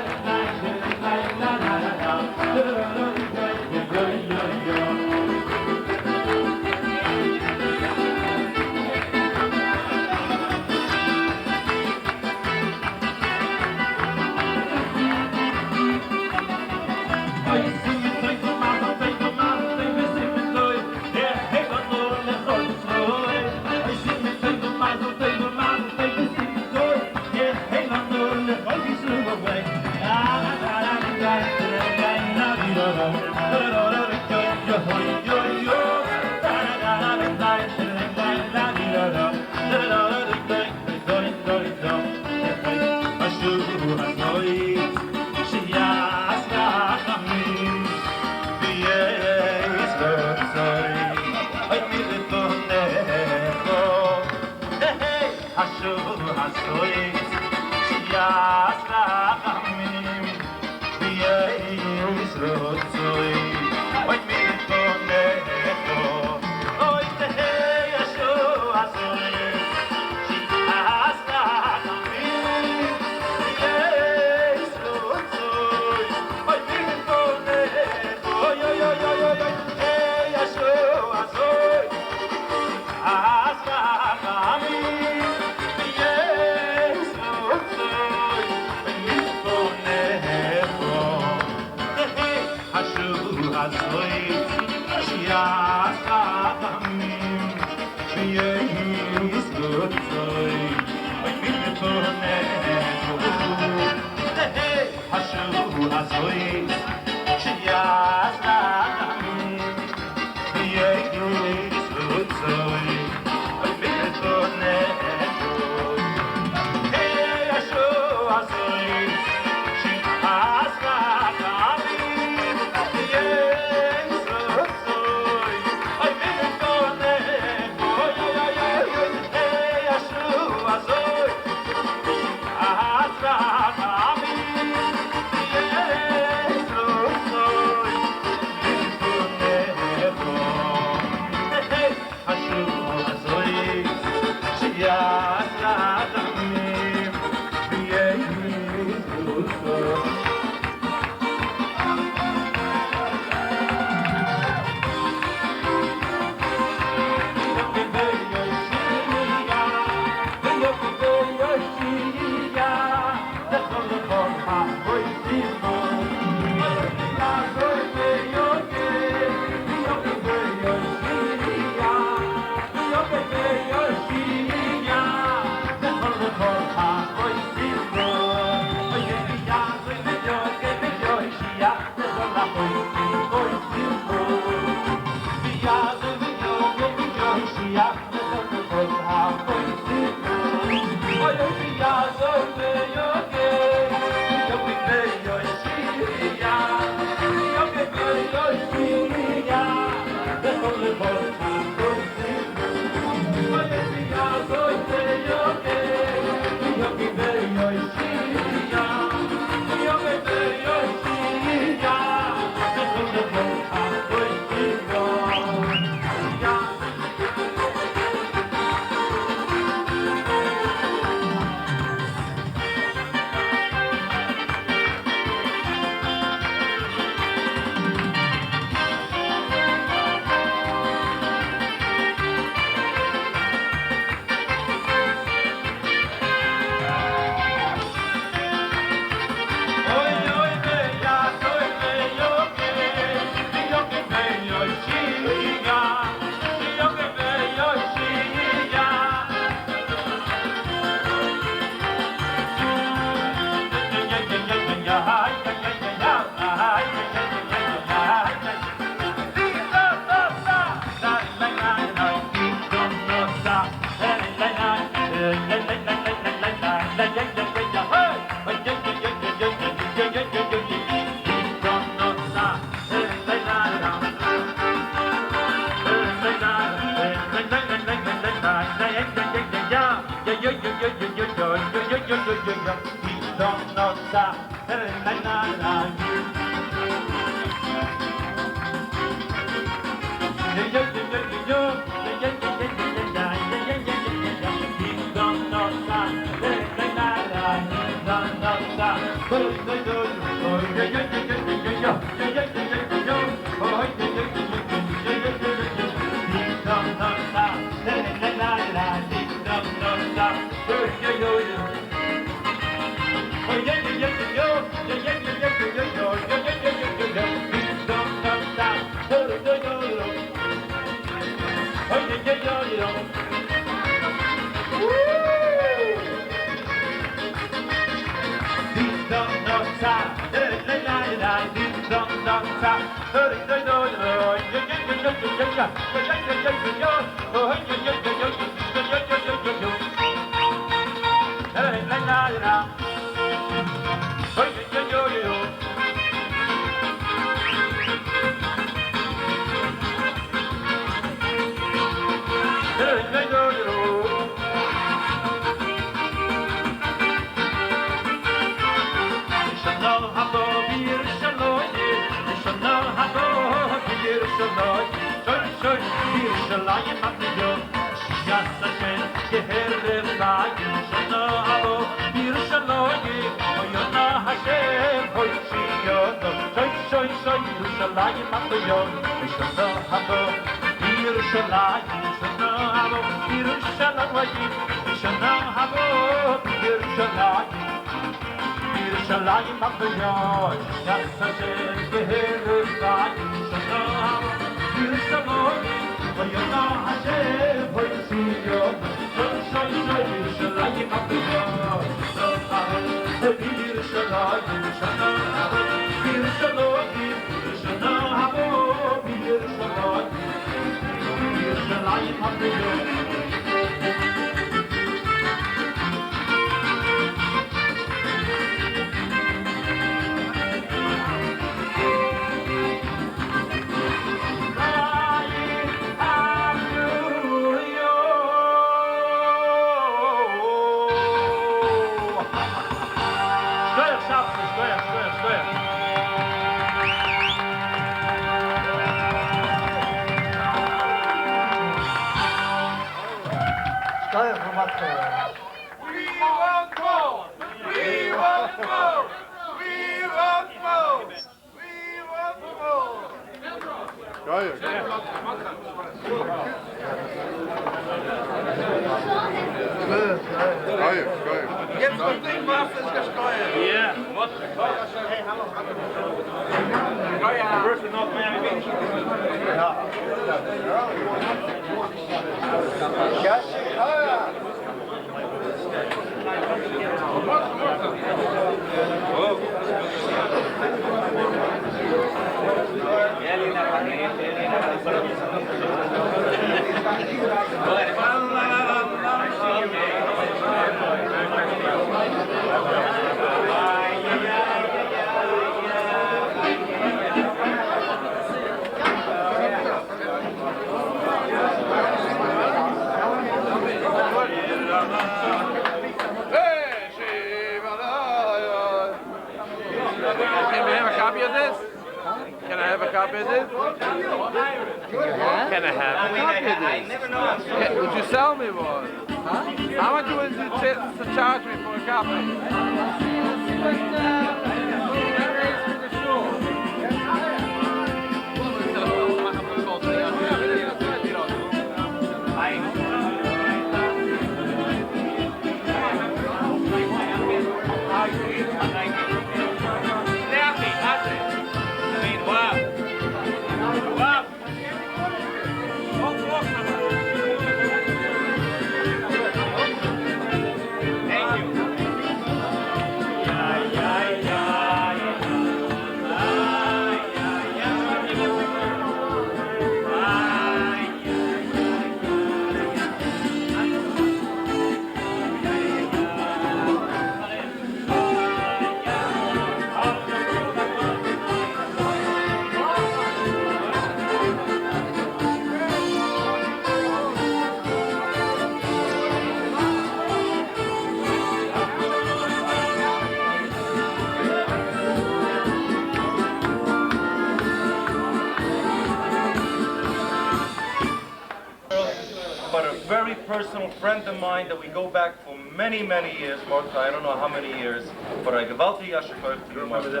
a friend of mine that we go back for many, many years, Mordechai, I don't know how many years, but I gewaltig yashikoyach to you, Mordechai.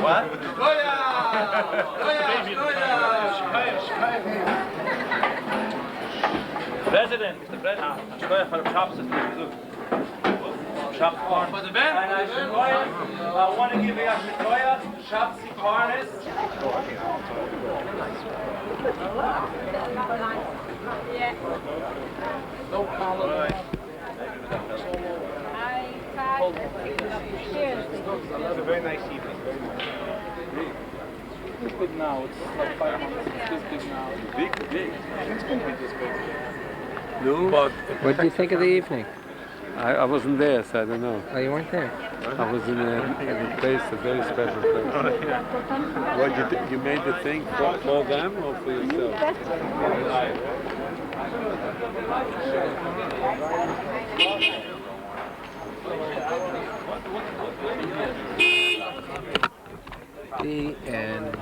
What? President, Mr. President, Shkoyach for Shabbos is besucht. Shabbos Korn. For the band? I want to give you a Shkoyach, Shabbos Kornis. No problem. It's a very nice evening. It's big now. It's like 5 months. It's this big now. Big. It's going to be this big. No, but what did you think of the evening? I wasn't there, so I don't know. Oh, you weren't there? I was in a place, a very special place. Oh, yeah. What you made the thing for them or for yourself? The end.